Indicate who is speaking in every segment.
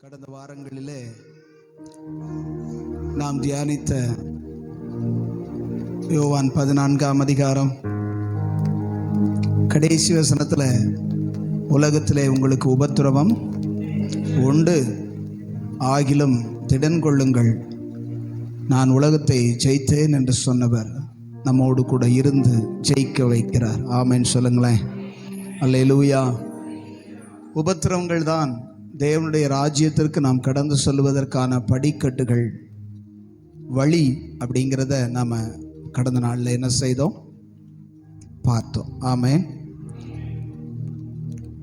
Speaker 1: கடந்த வாரங்களிலே நாம் தியானித்த யோவான் 14ஆம் அதிகாரம் கடைசி வசனத்தில் உலகத்திலே உங்களுக்கு உபத்திரவம் உண்டு, ஆகிலும் திடன் கொள்ளுங்கள், நான் உலகத்தை ஜெயித்தேன் என்று சொன்னவர் நம்மோடு கூட இருந்து ஜெயிக்க வைக்கிறார். ஆமென் சொல்லுங்களேன். அல்லேலூயா. உபத்திரவங்கள் தான் தேவனுடைய ராஜ்யத்திற்கு நாம் கடந்து செல்வதற்கான படிக்கட்டுகள், வழி அப்படிங்கிறத நாம் கடந்த நாளில் என்ன செய்தோம், பார்த்தோம். ஆமென்.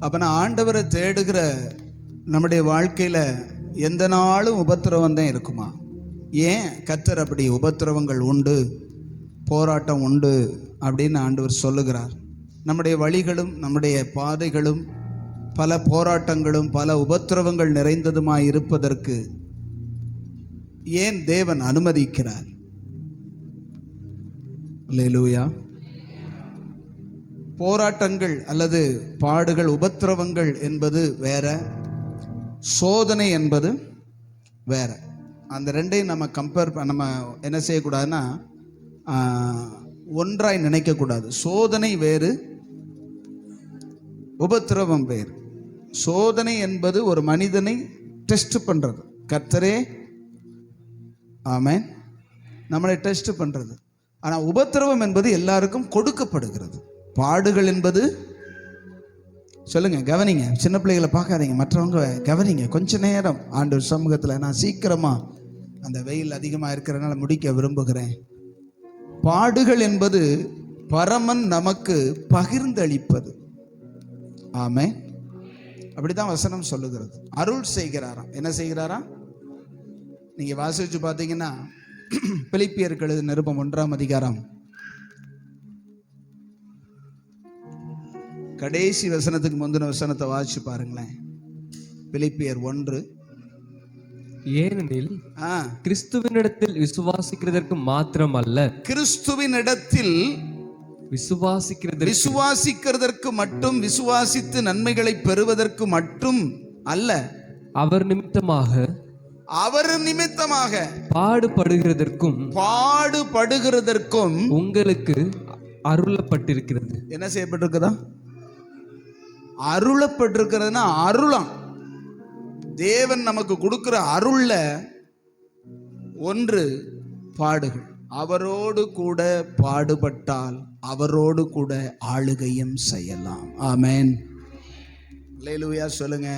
Speaker 1: அப்போ நான் ஆண்டவரை தேடுகிற நம்முடைய வாழ்க்கையில் எந்த நாளும் உபத்திரவம் தான் இருக்குமா? ஏன் கர்த்தர் அப்படி உபத்திரவங்கள் உண்டு, போராட்டம் உண்டு அப்படின்னு ஆண்டவர் சொல்லுகிறார்? நம்முடைய வழிகளும் நம்முடைய பாதைகளும் பல போராட்டங்களும் பல உபத்திரவங்கள் நிறைந்ததுமாய் இருப்பதற்கு ஏன் தேவன் அனுமதிக்கிறார்? அல்லேலூயா. போராட்டங்கள் அல்லது பாடுகள், உபத்திரவங்கள் என்பது வேற, சோதனை என்பது வேற. அந்த ரெண்டையும் நம்ம என்ன செய்யக்கூடாதுன்னா ஒன்றாய் நினைக்கக்கூடாது. சோதனை வேறு, உபத்திரவம் வேறு. சோதனை என்பது ஒரு மனிதனை டெஸ்ட் பண்றது. கர்த்தரே ஆமென் நம்மளை டெஸ்ட் பண்றது. ஆனால் உபத்திரவம் என்பது எல்லாருக்கும் கொடுக்கப்படுகிறது. பாடுகள் என்பது, சொல்லுங்க, கவனிங்க, சின்ன பிள்ளைகளை பார்க்காதீங்க, மற்றவங்க கவனிங்க. கொஞ்ச நேரம் ஆண்டவர் சமூகத்தில் நான் சீக்கிரமா அந்த வெயில் அதிகமாக இருக்கிறதுனால முடிக்க விரும்புகிறேன். பாடுகள் என்பது பரமன் நமக்கு பகிர்ந்தளிப்பது. ஆமே, அப்படிதான் வசனம் சொல்லுகிறது. அருள் செய்கிறாராம். என்ன செய்கிறாராம்? நீங்க வாசிச்சு பார்த்தீங்கன்னா பிலிப்பியருக்கு எழுதின நிருபம் 1ஆம் அதிகாரம் கடைசி வசனத்துக்கு முந்தின வசனத்தை வாசிச்சு பாருங்களேன். பிலிப்பியர் 1.
Speaker 2: ஏனெனில் கிறிஸ்துவினிடத்தில் விசுவாசிக்கிறதற்கு மாத்திரம் அல்ல,
Speaker 1: கிறிஸ்துவினிடத்தில் விசுவாசிக்கிறதற்கு மட்டும், விசுவாசித்து நன்மைகளை பெறுவதற்கு மட்டும் அல்ல, அவர் நிமித்தமாக பாடுபடுகிறதற்கும் உங்களுக்கு அருளப்பட்டிருக்கிறது. என்ன செய்யப்பட்டிருக்குதா? அருளப்பட்டிருக்கிறதுனா அருளாம். தேவன் நமக்கு கொடுக்கிற அருள்ல ஒன்று பாடுகள். அவரோடு கூட பாடுபட்டால் அவரோடு கூட ஆளுகையும் செய்யலாம். ஆமென். அல்லேலூயா சொல்லுங்க.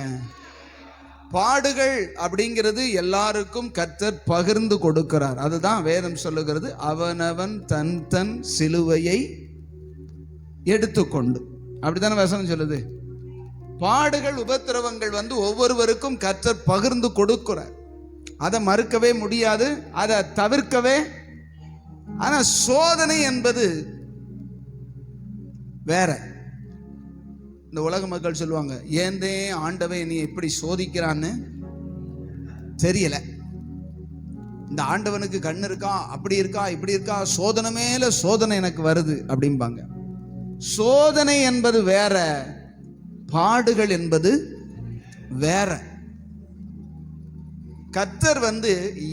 Speaker 1: பாடுகள் அப்படிங்கிறது எல்லாருக்கும் கர்த்தர் பகிர்ந்து கொடுக்கிறார். அதுதான் வேதம் சொல்லுகிறது, அவனவன் தன் தன் சிலுவையை எடுத்துக்கொண்டு. அப்படித்தானே வசனம் சொல்லுது. பாடுகள், உபத்திரவங்கள் ஒவ்வொருவருக்கும் கர்த்தர் பகிர்ந்து கொடுக்கிறார். அதை மறுக்கவே முடியாது, அதை தவிர்க்கவே. ஆனா சோதனை என்பது வேற. இந்த உலக மக்கள் சொல்லுவாங்க, ஏந்தே ஆண்டவன் நீ எப்படி சோதிக்கிறான்னு தெரியல, இந்த ஆண்டவனுக்கு கண்ணு இருக்கா, அப்படி இருக்கா, இப்படி இருக்கா, சோதனை மேல சோதனை எனக்கு வருது அப்படிம்பாங்க. சோதனை என்பது வேற, பாடுகள் என்பது வேற. கர்த்தர்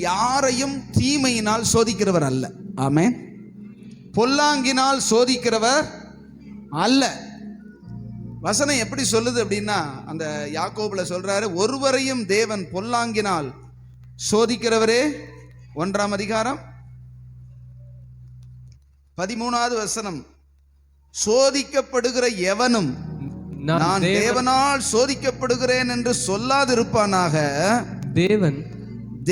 Speaker 1: யாரையும் தீமையினால் சோதிக்கிறவர் அல்ல. ஆமென். பொல்லாங்கினால் சோதிக்கிறவர் அல்ல. வசனம் எப்படி சொல்லுது அப்படின்னா, அந்த யாக்கோபுல சொல்றாரு, ஒருவரையும் தேவன் பொல்லாங்கினால் சோதிக்கிறவரே. 1ஆம் அதிகாரம் 13வது வசனம், சோதிக்கப்படுகிற எவனும் நான் தேவனால் சோதிக்கப்படுகிறேன் என்று சொல்லாதிருப்பானாக.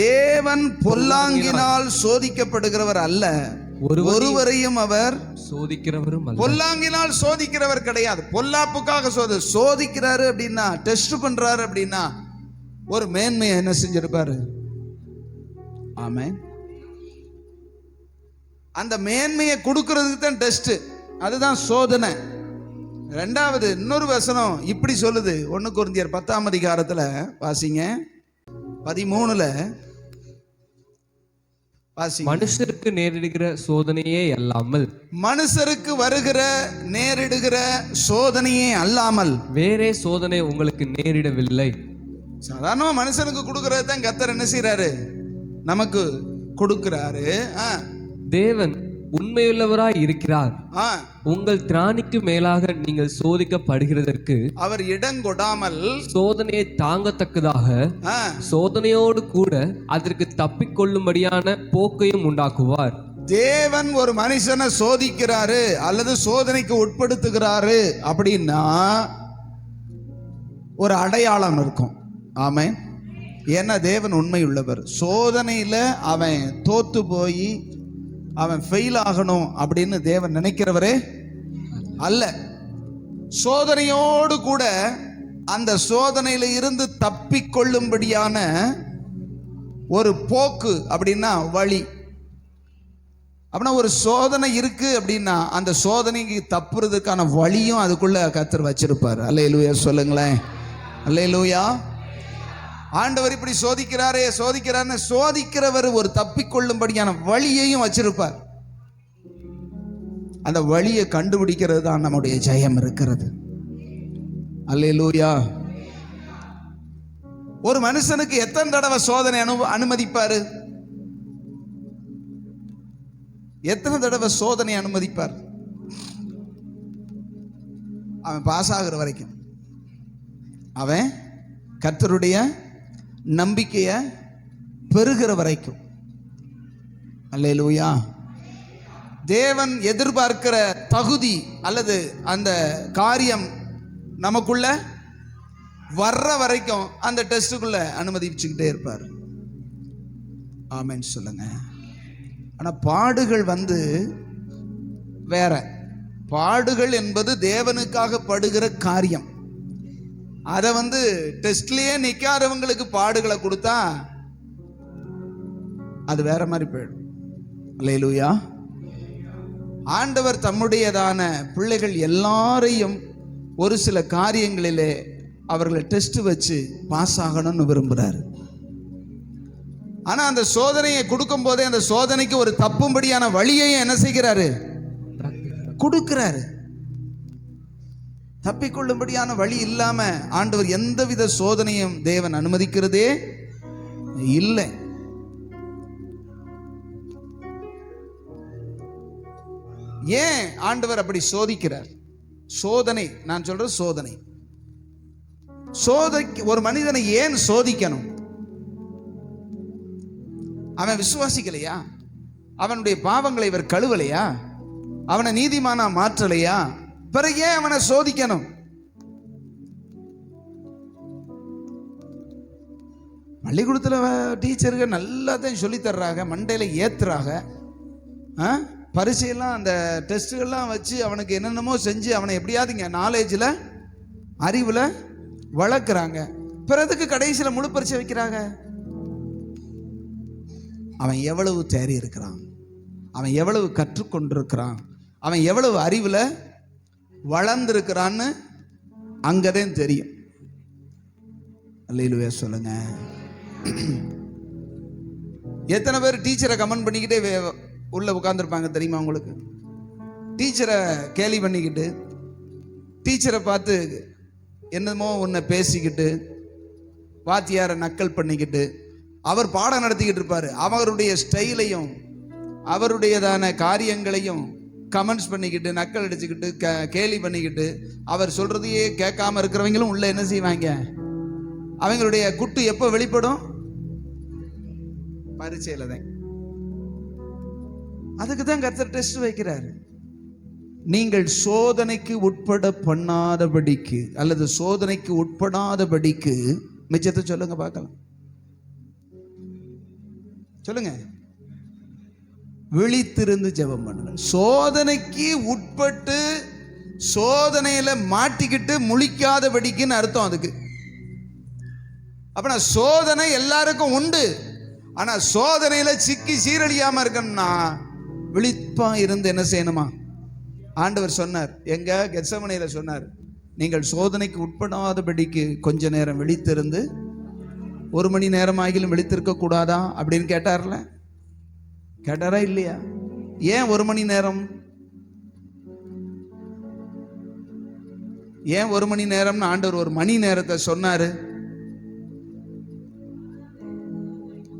Speaker 1: தேவன் பொல்லாங்கினால் சோதிக்கப்படுகிறவர் அல்ல, ஒருவரையும் அவர் சோதிக்கிறவரும் அல்ல. பொல்லாங்கினால் சோதிக்கிறவர் கிடையாது. பொல்லாப்புக்காக சோதிக்கிறாரு அப்படின்னா, டெஸ்ட் பண்றாரு அப்படின்னா ஒரு மேன்மையை என்ன செஞ்சிருப்பாரு? ஆமென். அந்த மேன்மையை கொடுக்கிறதுக்கு தான் டெஸ்ட், அதுதான் சோதனை. ரெண்டாவது இன்னொரு வசனம் இப்படி சொல்லுது, 1 கொரிந்தியர் 10ஆம் அதிகாரத்துல வாசிங்க, 13ல வாசிங்க.
Speaker 2: மனுஷருக்கு நேரிடுகிற சோதனையே அல்லாமல்,
Speaker 1: மனுஷருக்கு வருகிற நேரிடுகிற சோதனையே அல்லாமல்
Speaker 2: வேறே சோதனை உங்களுக்கு நேரிடவில்லை.
Speaker 1: சாதாரண மனுஷனுக்கு கொடுக்கறது தான் கர்த்தர் என்ன செய்யறாரு, நமக்கு கொடுக்கிறாரு.
Speaker 2: தேவன் உண்மையுள்ளவராய் இருக்கிறார். உங்கள் திராணிக்கு மேலாக நீங்கள் சோதிக்கப்படுகிறதற்கு
Speaker 1: அவர் இடங்கொடாமல்
Speaker 2: சோதனையை தாங்கத்தக்கதாக சோதனையோடு கூட அதற்கு தப்பிக்கொள்ளும்படியான போக்கையும் உண்டாக்குவார்.
Speaker 1: தேவன் ஒரு மனுஷனை சோதிக்கிறாரு அல்லது சோதனைக்கு உட்படுத்துகிறாரு அப்படின்னா ஒரு அடையாளம் இருக்கும். ஆமென். ஏன்னா தேவன் உண்மை உள்ளவர். சோதனையில அவன் தோத்து போய் அவன் ஃபெயில் ஆகணும் அப்படின்னு தேவன் நினைக்கிறவரே அல்ல. சோதனையோடு கூட அந்த சோதனையில இருந்து தப்பிக்கொள்ளும்படியான ஒரு போக்கு அப்படின்னா வழி. அப்படின்னா ஒரு சோதனை இருக்கு அப்படின்னா அந்த சோதனைக்கு தப்புறதுக்கான வழியும் அதுக்குள்ள கர்த்தர் வச்சிருப்பார். அல்லேலூயா சொல்லுங்களேன். அல்லேலூயா. ஆண்டவர் இப்படி சோதிக்கிறாருன்னு சோதிக்கிறவர் ஒரு தப்பிக்கொள்ளும்படியான வழியையும் வச்சிருப்பார். அந்த வழியை கண்டுபிடிக்கிறது தான் நம்முடைய ஜெயம் இருக்கிறது. அல்லேலூயா. ஒரு மனுஷனுக்கு எத்தனை தடவை சோதனை அனுமதிப்பாரு? எத்தனை தடவை சோதனை அனுமதிப்பார்? அவன் பாஸ் ஆகிற வரைக்கும், அவன் கர்த்தருடைய நம்பிக்கைய பெறுகிற வரைக்கும். அல்லேலூயா. தேவன் எதிர்பார்க்கிற தகுதி அல்லது அந்த காரியம் நமக்குள்ள வர்ற வரைக்கும் அந்த டெஸ்டுக்குள்ள அனுமதிச்சுக்கிட்டே இருப்பார். ஆமென் சொல்லுங்க. ஆனா பாடுகள் வேற. பாடுகள் என்பது தேவனுக்காக படுகிற காரியம். அதை டெஸ்ட்லயே நிக்காதவங்களுக்கு பாடுகளை கொடுத்தா அது வேற மாதிரி போயிடும். அல்லேலூயா. ஆண்டவர் தம்முடையதான பிள்ளைகள் எல்லாரையும் ஒரு சில காரியங்களிலே அவர்களை டெஸ்ட் வச்சு பாஸ் ஆகணும்னு விரும்புறாரு. ஆனா அந்த சோதனையை கொடுக்கும் போதே அந்த சோதனைக்கு ஒரு தப்பும்படியான வழியையும் என்ன செய்கிறாரு, கொடுக்கிறாரு. தப்பிக்கொள்ளும்படியான வழி இல்லாம ஆண்டவர் எந்தவித சோதனையும் தேவன் அனுமதிக்கிறதே இல்லை. ஏன் ஆண்டவர் அப்படி சோதிக்கிறார்? சோதனை, நான் சொல்ற சோதனை ஒரு மனிதனை ஏன் சோதிக்கணும்? அவன் விசுவாசிக்கலையா? அவனுடைய பாவங்களை இவர் கழுவலையா? அவனை நீதிமானா மாற்றலையா? பிறகு ஏன் அவனை சோதிக்கணும்? பள்ளிக்கூடத்துல டீச்சர்கள் நல்லா தான் சொல்லி தர்றாங்க, மண்டையில ஏத்துறாங்க. பரீட்சையெல்லாம் அந்த டெஸ்ட்டுகள்லாம் வச்சு அவனுக்கு என்னென்னமோ செஞ்சு அவனை எப்படியாவது நாலேஜில் அறிவில் வளர்க்குறாங்க. பிறதுக்கு கடைசியில் முழு பரீட்சை வைக்கிறாங்க. அவன் எவ்வளவு தேறி இருக்கிறான், அவன் எவ்வளவு கற்றுக்கொண்டிருக்கிறான், அவன் எவ்வளவு அறிவில் வளர்ந்திருக்கிறான்னு அங்கதான் தெரியும். அல்லேலூயா சொல்லுங்க. எத்தனை பேர் டீச்சரை கமெண்ட் பண்ணிக்கிட்டே உள்ள உட்கார்ந்துருப்பாங்க தெரியுமா உங்களுக்கு? டீச்சரை கேலி பண்ணிக்கிட்டு, டீச்சரை பார்த்து என்னமோ ஒன்றை பேசிக்கிட்டு, வாத்தியாரை நக்கல் பண்ணிக்கிட்டு, அவர் பாடம் நடத்திக்கிட்டு இருப்பாரு. அவருடைய ஸ்டைலையும் அவருடையதான காரியங்களையும் கமெண்ட்ஸ் பண்ணிக்கிட்டு, நக்கல் அடிச்சுக்கிட்டு, கேலி பண்ணிக்கிட்டு, அவர் சொல்றதையே கேட்காம இருக்கிறவங்களும் உள்ள என்ன செய்வாங்க? அவங்களுடைய குட்டு எப்போ வெளிப்படும்? பரீட்சையில தான். அதுக்கு தான் கர்த்தர் டெஸ்ட் வைக்கிறார். நீங்கள் சோதனைக்கு உட்பட பண்ணாதபடிக்கு அல்லது சோதனைக்கு உட்படாதபடிக்கு, மிச்சத்தை சொல்லுங்க பார்க்கலாம், சொல்லுங்க. விழித்திருந்து ஜெபம் பண்ணுங்க. சோதனைக்கு உட்பட்டு சோதனையில மாட்டிக்கிட்டு முழிக்காதபடிக்குன்னு அர்த்தம் அதுக்கு. அப்ப சோதனை எல்லாருக்கும் உண்டு. ஆனா சோதனையில சிக்கி சீரழியாம இருக்கணும்னா விழிப்பா இருந்து என்ன செய்யணுமா? ஆண்டவர் சொன்னார், எங்க கெத்சமனேல சொன்னார், நீங்கள் சோதனைக்கு உட்படாதபடிக்கு கொஞ்ச நேரம் விழித்திருந்து 1 மணி நேரம் ஆகிலும் விழித்திருக்க கூடாதா அப்படின்னு கேட்டார்ல. கேட்டாரா இல்லையா? ஏன் 1 மணி நேரம்? ஏன் 1 மணி நேரம்னு ஆண்டவர் 1 மணி நேரத்தை சொன்னாரு?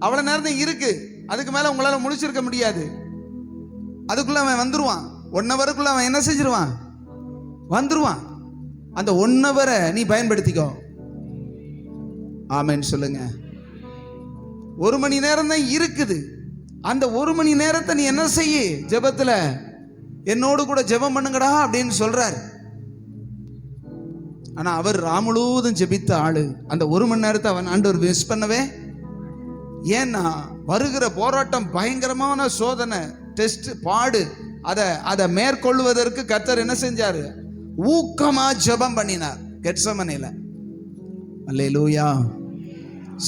Speaker 1: அவ்வளவு நேரம் தான் இருக்கு, அதுக்கு மேல உங்களால முடிச்சிருக்க முடியாது. அதுக்குள்ள அவன் வந்துருவான். 1 ஹவருக்குள்ள அவன் என்ன செஞ்சிருவான்? வந்துருவான். அந்த 1 ஹவரை நீ பயன்படுத்திக்கோ. ஆமென் சொல்லுங்க. 1 மணி நேரம் தான் இருக்குது. அந்த 1 மணி நேரத்தை நீ என்ன செய்ய? ஜெபத்துல என்னோடு கூட ஜெபம் பண்ணுங்கடா அப்படின்னு சொல்றாரு. ஆனா அவர் முழுவதும் ஜெபித்த ஆளு. அந்த 1 மணி நேரத்தை அவன் ஆண்டவர் மிஸ் பண்ணவே. ஏன்னா வருகிற போராட்டம் பயங்கரமான சோதனை, டெஸ்ட், பாடு. அதை மேற்கொள்வதற்கு கர்த்தர் என்ன செஞ்சாரு? ஊக்கமா ஜெபம் பண்ணினார் கெத்செமனேல. அல்லேலூயா,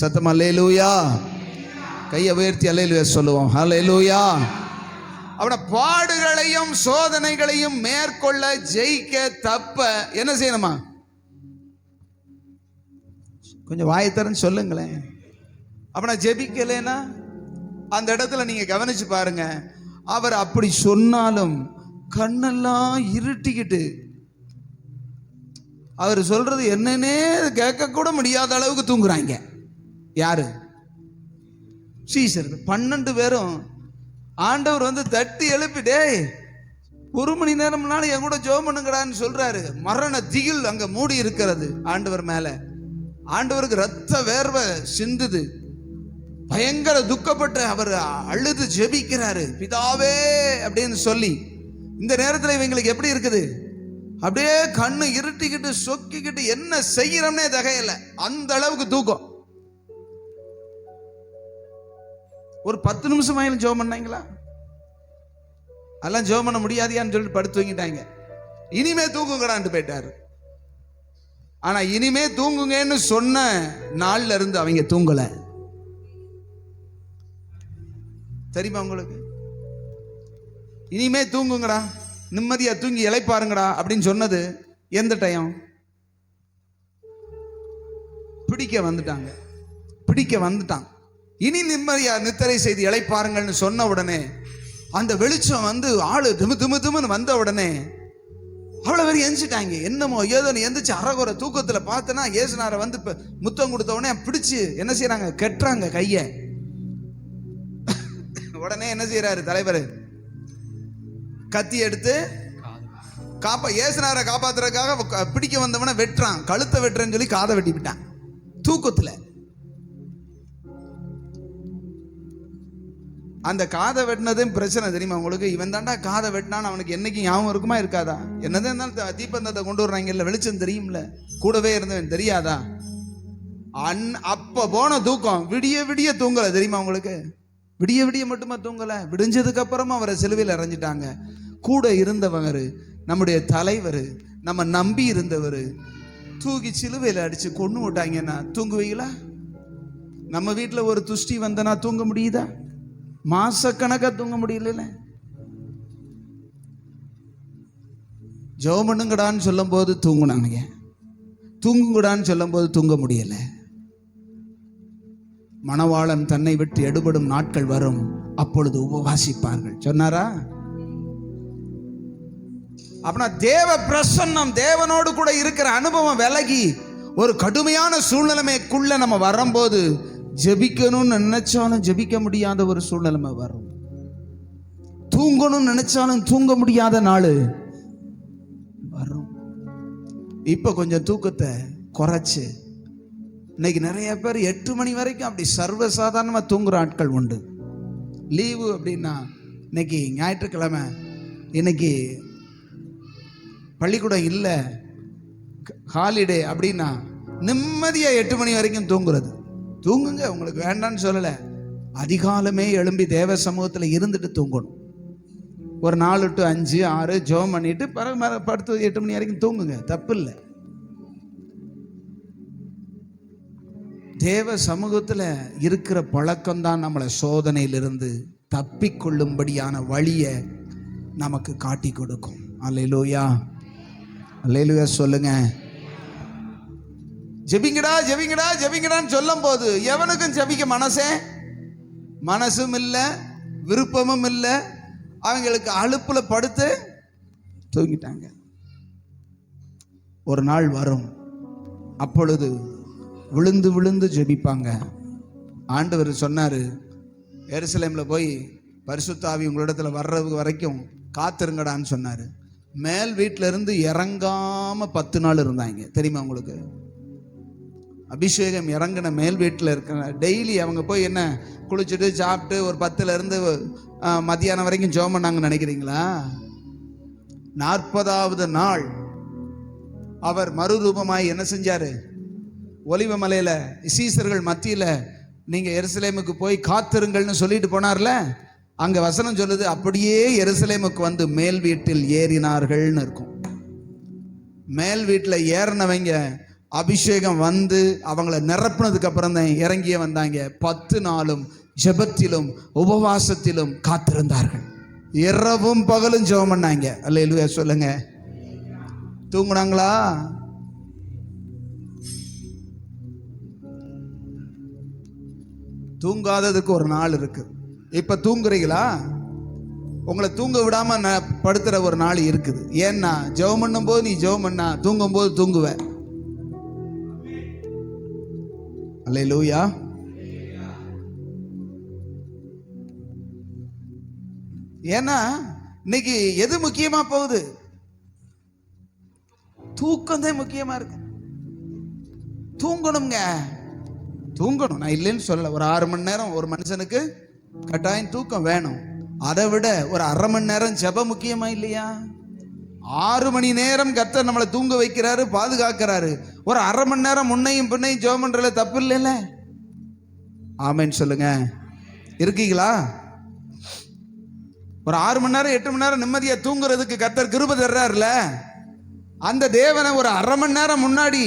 Speaker 1: சத்தம் அல்லேலூயா. கையை உயர்த்தி அல்லேலூயா சொல்லுவோம். அல்லேலூயா. அவன பாடுகளையும் சோதனைகளையும் மேற்கொள்ள, ஜெயிக்க, தப்ப என்ன செய்யணுமா? கொஞ்சம் வாயத்தரன்னு சொல்லுங்களேன். அப்ப ஜெபிக்கலைன்னா அந்த இடத்துல நீங்க கவனிச்சு பாருங்க. அவர் அப்படி சொன்னாலும் கண்ணெல்லாம் இருட்டிக்கிட்டு அவர் சொல்றது என்னன்னே கேட்க கூட முடியாத அளவுக்கு தூங்குறாங்க. யாரு? சீசர் 12 பேரும். ஆண்டவர் வந்து தட்டி எழுப்பி, டேய் 1 மணி நேரம்னாலும் என் கூட ஜெபம் பண்ணுங்கடான்னு சொல்றாரு. மரண திகில் அங்க மூடி இருக்கிறது ஆண்டவர் மேல. ஆண்டவருக்கு ரத்த வேர்வை சிந்துது. பயங்கர துக்கப்பட்டு அவர் அழுது ஜெபிக்கிறாரு, பிதாவே அப்படின்னு சொல்லி. இந்த நேரத்தில் இவங்களுக்கு எப்படி இருக்குது? அப்படியே கண்ணு இருட்டிக்கிட்டு சொக்கிக்கிட்டு என்ன செய்யறோம்னே தகையல, அந்த அளவுக்கு தூக்கம். ஒரு 10 நிமிஷம் ஆயிலும் ஜெபம் பண்ணாங்களா? அதெல்லாம் ஜெபம் பண்ண முடியாதியான்னு சொல்லிட்டு படுத்து தூங்கிட்டாங்க. இனிமே தூங்குங்கடான்ட்டு போயிட்டாரு. ஆனா இனிமே தூங்குங்கன்னு சொன்ன நாள்ல இருந்து அவங்க தூங்கல. தெரியுமா உங்களுக்கு? இனிமே தூங்குங்கடா, நிம்மதியா தூங்கி இளைப்பாருங்கடா அப்படின்னு சொன்னது எந்த டைம்? பிடிக்க வந்துட்டான். இனி நிம்மதியா நித்திரை செய்து இளைப்பாருங்கள்னு சொன்ன உடனே அந்த வெளிச்சம் வந்து ஆளு திமுன்னு வந்த உடனே அவ்வளவு பேர் எந்திச்சிட்டாங்க. என்னமோ ஏதோ எந்திரிச்சு அறகுறை தூக்கத்துல பார்த்தனா ஏசுனாரை வந்து முத்தம் கொடுத்த உடனே பிடிச்சு என்ன செய்யறாங்க? கெட்டுறாங்க கைய. உடனே என்ன செய்யறாரு தலைவர்? கத்தி எடுத்து ஏசுனாரை காப்பாத்துறதுக்காக பிடிக்க வந்தவன வெட்டுறான். கழுத்தை வெட்டுறேன்னு சொல்லி காதை வெட்டி விட்டான் தூக்கத்துல. அந்த காதை வெட்டினதும் பிரச்சனை தெரியுமா உங்களுக்கு? இவன் தாண்டா காதை வெட்டினான்னு அவனுக்கு என்னைக்கு ஞாபகம் இருக்குமா இருக்காதா? என்னதான் இருந்தாலும் தீப்பந்தத்தை கொண்டு வர்றாங்க, இல்ல வெளிச்சம் தெரியும்ல, கூடவே இருந்தவன் தெரியாதா? அப்ப போன தூக்கம் விடிய விடிய தூங்கல தெரியுமா உங்களுக்கு? விடிய விடிய மட்டுமா தூங்கல, விடிஞ்சதுக்கு அப்புறமா அவரை சிலுவையில் அறைஞ்சிட்டாங்க. கூட இருந்தவர், நம்முடைய தலைவர், நம்ம நம்பி இருந்தவர் தூக்கி சிலுவையில் அடிச்சு கொண்டு விட்டாங்கன்னா தூங்குவீங்களா? நம்ம வீட்டில் ஒரு துஷ்டி வந்தனா தூங்க முடியுதா? மாசக்கணக்கா தூங்க முடியல. ஜெபம் பண்ணுங்கடான்னு சொல்லும் போது தூங்குனானுங்க, தூங்குங்கடான்னு சொல்லும் போது தூங்க முடியல. மணவாளன் தன்னை விட்டு எடுபடும் நாட்கள் வரும், அப்பொழுது உபவாசிப்பார்கள் சொன்னாரா? அப்படின்னா தேவ பிரசன்னம், தேவனோடு கூட இருக்கிற அனுபவம் விலகி ஒரு கடுமையான சூழ்நிலைமைக்குள்ள நம்ம வரும்போது ஜெபிக்கணும்னு நினைச்சாலும் ஜெபிக்க முடியாத ஒரு சூழ்நிலைமை வரும். தூங்கணும்னு நினைச்சாலும் தூங்க முடியாத நாள் வரும். இப்ப கொஞ்சம் தூக்கத்தை குறைச்சு, இன்னைக்கு நிறைய பேர் 8 மணி வரைக்கும் அப்படி சர்வசாதாரணமா தூங்குற ஆட்கள் உண்டு. லீவு அப்படின்னா, இன்னைக்கு ஞாயிற்றுக்கிழமை, இன்னைக்கு பள்ளிக்கூடம் இல்லை, ஹாலிடே அப்படின்னா நிம்மதியா 8 மணி வரைக்கும் தூங்குறது. தூங்குங்க, உங்களுக்கு வேண்டான்னு சொல்லல. அதிகாலமே எழும்பி தேவ சமூகத்தில் இருந்துட்டு தூங்கணும். ஒரு 4 to 5 6 ஜெபம் பண்ணிட்டு பிறகு படுத்து 8 மணி வரைக்கும் தூங்குங்க, தப்பு இல்லை. தேவ சமூகத்தில் இருக்கிற பழக்கம்தான் நம்மளை சோதனையிலிருந்து தப்பிக்கொள்ளும்படியான வழியை நமக்கு காட்டி கொடுக்கும். அல்லேலூயா, அல்லேலூயா சொல்லுங்க. ஜெபிங்கடா ஜெபிங்கடா ஜெபிங்கடான்னு சொல்லும் போது எவனுக்கும் ஜெபிக்க மனசும் இல்லை, விருப்பமும் இல்லை. அவங்களுக்கு அலுப்புல படுத்து தூங்கிட்டாங்க. ஒரு நாள் வரும், அப்பொழுது விழுந்து விழுந்து ஜெபிப்பாங்க. ஆண்டவர் சொன்னாரு, எருசலேமில் போய் பரிசுத்த ஆவி உங்களிடத்துல வர்றது வரைக்கும் காத்திருங்கடான்னு சொன்னாரு. மேல் வீட்டில இருந்து இறங்காம 10 நாள் இருந்தாங்க. தெரியுமா உங்களுக்கு? அபிஷேகம் இறங்கின மேல் வீட்டில் இருக்கிற டெய்லி அவங்க போய் என்ன குளிச்சுட்டு சாப்பிட்டு ஒரு 10ல இருந்து மத்தியானம் வரைக்கும் ஜெபம் பண்ணாங்கன்னு நினைக்கிறீங்களா? 40வது நாள் அவர் மறுரூபமாய் என்ன செஞ்சாரு? ஒலிவ மலையில சீசர்கள் மத்தியில நீங்க எருசலேமுக்கு போய் காத்திருங்கள்னு சொல்லிட்டு போனார்ல, அங்க வசனம் சொல்லுது, அப்படியே எருசலேமுக்கு வந்து மேல் வீட்டில் ஏறினார்கள்னு இருக்கும். மேல் வீட்டில் ஏறினவங்க அபிஷேகம் வந்து அவங்கள நிரப்புனதுக்கு அப்புறம் தான் இறங்கிய வந்தாங்க. 10 நாளும் ஜெபத்திலும் உபவாசத்திலும் காத்திருந்தார்கள். இரவும் பகலும் ஜெபம் பண்ணாங்க. அல்லேலூயா சொல்லுங்க. தூங்குனாங்களா? தூங்காததுக்கு ஒரு நாள் இருக்கு. இப்ப தூங்குறீங்களா? உங்களை தூங்க விடாம படுத்துற ஒரு நாள் இருக்குது. ஏன்னா ஜெபம் பண்ணும் போது நீ ஜெபம் பண்ணா தூங்கும் போது தூங்குவ. அல்லேலூயா. ஏன்னா இன்னைக்கு எது முக்கியமா போகுது? தூக்கம் தான் முக்கியமா இருக்கு. தூங்கணுங்க, தூங்கணும். நான் இல்லைன்னு சொல்லல. ஒரு 6 மணி நேரம் ஒரு மனுஷனுக்கு கட்டாயம் தூக்கம் வேணும். அதை விட ஒரு 1/2 மணி நேரம் ஜெபம் முக்கியமா இல்லையா? 6 மணி நேரம் கர்த்தர் நம்மளை தூங்க வைக்கிறாரு, பாதுகாக்கிறாரு. ஒரு 1/2 மணி நேரம் முன்னையும் பின்னையும் ஜெபம் பண்றதுல தப்பு இல்லைல்ல? ஆமென் சொல்லுங்க. இருக்கீங்களா? ஒரு 6 மணி நேரம் 8 மணி நேரம் நிம்மதியா தூங்குறதுக்கு கர்த்தர் கிருபை தர்றாருல, அந்த தேவனை ஒரு 1/2 மணி நேரம் முன்னாடி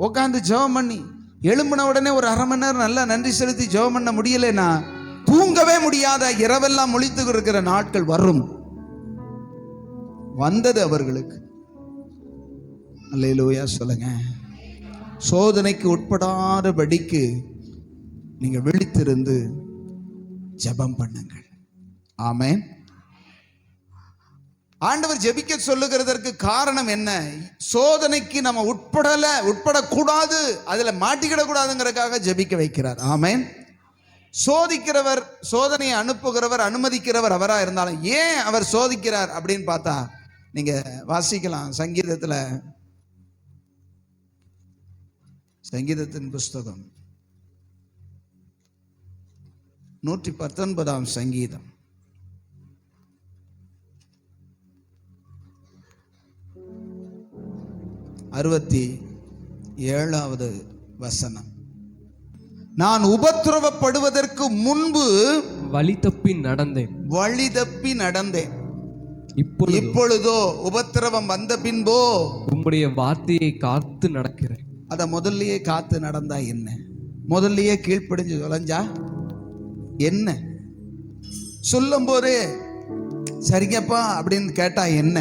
Speaker 1: உட்காந்து ஜெபம் பண்ணி எழும்பின உடனே ஒரு 1/2 மணி நேரம் நல்லா நன்றி செலுத்தி ஜெபம் பண்ண முடியலைன்னா தூங்கவே முடியாத இரவெல்லாம் முழித்து இருக்கிற நாட்கள் வரும். வந்தது அவர்களுக்கு. அல்லேலூயா சொல்லுங்க. சோதனைக்கு உட்படாதபடிக்கு நீங்க விழித்திருந்து ஜெபம் பண்ணுங்கள். ஆமென். ஆண்டவர் ஜெபிக்க சொல்லுகிறதற்கு காரணம் என்ன? சோதனைக்கு நம்ம உட்படக்கூடாது, அதுல மாட்டிக்கிடக்கூடாதுங்கிறதுக்காக ஜெபிக்க வைக்கிறார். ஆமென். சோதிக்கிறவர், சோதனையை அனுப்புகிறவர், அனுமதிக்கிறவர் அவரா இருந்தாலும் ஏன் அவர் சோதிக்கிறார் அப்படின்னு பார்த்தா நீங்க வாசிக்கலாம். சங்கீதத்தின் புஸ்தகம் 119ஆம் சங்கீதம் 67வது வசனம். நான் உபத்திரவப்படுவதற்கு முன்பு
Speaker 2: வழி தப்பி நடந்தேன். இப்பொழுதோ உபத்திரவம் வந்த பின்போ உம்முடைய வார்த்தையை காத்து நடக்கிறேன்.
Speaker 1: அத முதல்லயே காத்து நடந்தா என்ன? முதல்லயே கீழ்ப்படிஞ்சு தொலைஞ்சா என்ன? சொல்லும் போதே சரிங்கப்பா அப்படின்னு கேட்டா என்ன?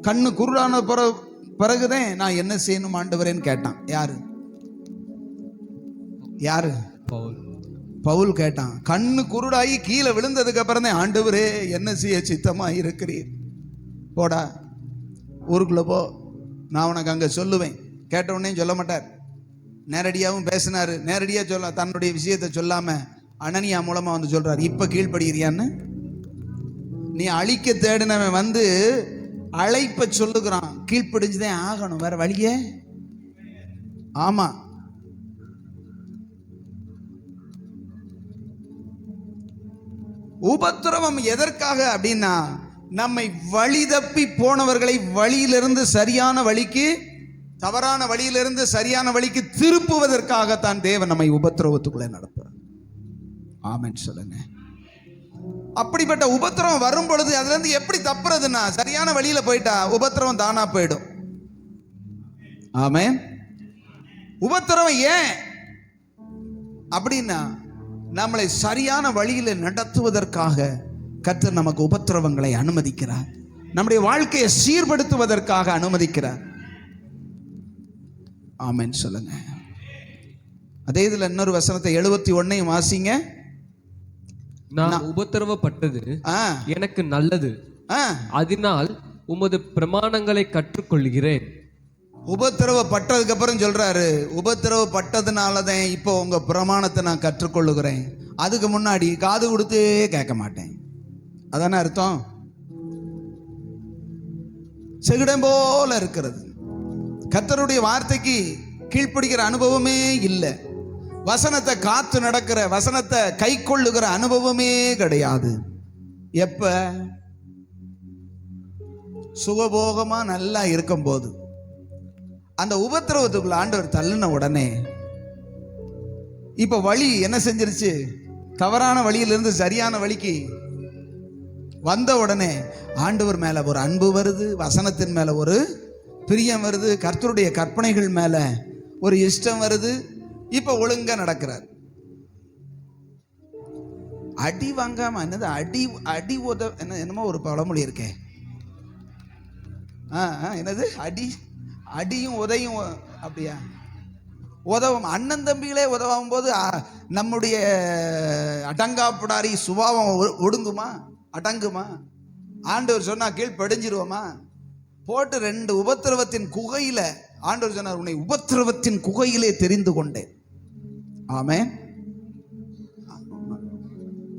Speaker 1: கண்ணு குருடான பிறகுதான் நான் என்ன செய்யணும் ஆண்டவரேன்னு கேட்டான். யாரு? பவுல் கேட்டான். கண்ணு குருடாகி கீழே விழுந்ததுக்கு அப்புறம் தான் ஆண்டவரே என்ன செய்ய சித்தமா இருக்கிறீர், போடா ஊருக்குள்ள போ, நான் உனக்கு அங்க சொல்லுவேன். கேட்ட உடனே சொல்ல மாட்டார். நேரடியாகவும் பேசினாரு. நேரடியா சொல்ல தன்னுடைய விஷயத்தை சொல்லாம அனனியா மூலமா வந்து சொல்றாரு, இப்ப கீழ்படுகிறியான்னு. நீ அழிக்க தேடினவன் வந்து அழைப்ப சொல்லுகிறான், கீழ்ப்படிஞ்சுதான் ஆகணும், வேற வழியே. ஆமா, உபத்திரவம் எதற்காக அப்படின்னா நம்மை வழி தப்பி போனவர்களை வழியிலிருந்து சரியான வழிக்கு, தவறான வழியிலிருந்து சரியான வழிக்கு திருப்புவதற்காகத்தான் தேவன் நம்மை உபத்திரவத்துக்குள்ளே நடத்துறார். ஆமென் சொல்லுங்க. அப்படிப்பட்ட உபத்திரவம் வரும் பொழுது அதுல இருந்து எப்படி தப்புறதுன்னா, சரியான வழியில போயிட்டா உபத்திரவம் தானா போயிடும். ஆமென். உபத்திரவம் ஏன் அப்படின்னா நம்மளை சரியான வழியில நடத்துவதற்காக கர்த்தர் நமக்கு உபத்திரவங்களை அனுமதிக்கிறார். நம்முடைய வாழ்க்கையை சீர்படுத்துவதற்காக அனுமதிக்கிறார். ஆமென் சொல்லுங்க. அதே இதுல இன்னொரு வசனத்தை 71 வாசிங்க.
Speaker 2: நான் உபத்திரவப்பட்டது எனக்கு நல்லது, அதனால் உமது பிரமாணங்களை கற்றுக்கொள்கிறேன்.
Speaker 1: உபத்திரவப்பட்டதுக்கு அப்புறம் சொல்றாரு, உபத்திரவப்பட்டதுனாலதான் இப்போ உங்க பிரமாணத்தை நான் கற்றுக்கொள்ளுகிறேன். அதுக்கு முன்னாடி காது கொடுத்தே கேட்க மாட்டேன். அதானே அர்த்தம்? செகுடம் போல இருக்கிறது. கர்த்தருடைய வார்த்தைக்கு கீழ்ப்படுகிற அனுபவமே இல்லை. வசனத்தை காத்து நடக்கிற, வசனத்தை கை கொள்ளுகிற அனுபவமே கிடையாது. எப்ப சுகபோகமா நல்லா இருக்கும் போது, அந்த உபத்திரவத்துக்குள்ள ஆண்டவர் தள்ளின உடனே இப்ப வழி என்ன செஞ்சிருச்சு? தவறான வழியிலிருந்து சரியான வழிக்கு வந்த உடனே ஆண்டவர் மேல ஒரு அன்பு வருது, வசனத்தின் மேல ஒரு பிரியம் வருது, கர்த்தருடைய கற்பனைகள் மேல ஒரு இஷ்டம் வருது. இப்ப ஒழுங்கா நடக்கிறார். அடி வாங்காம என்னது அடி அடி உத என்னமோ ஒரு பழமொழி இருக்கே, என்னது அடியும் உதையும் அப்படியா? உதவும் அண்ணன் தம்பிகளே உதவும் போது நம்முடைய அடங்காப்புடாரி சுபாவம் ஒடுங்குமா, அடங்குமா? ஆண்டவர் சொன்னா கீழ்ப்படிஞ்சிருவோமா? போட்டு 2 உபத்திரவத்தின் குகையில ஆண்டவர் சொன்னார், உன்னை உபத்திரவத்தின் குகையிலே தெரிந்து கொண்டேன். ஆமென்.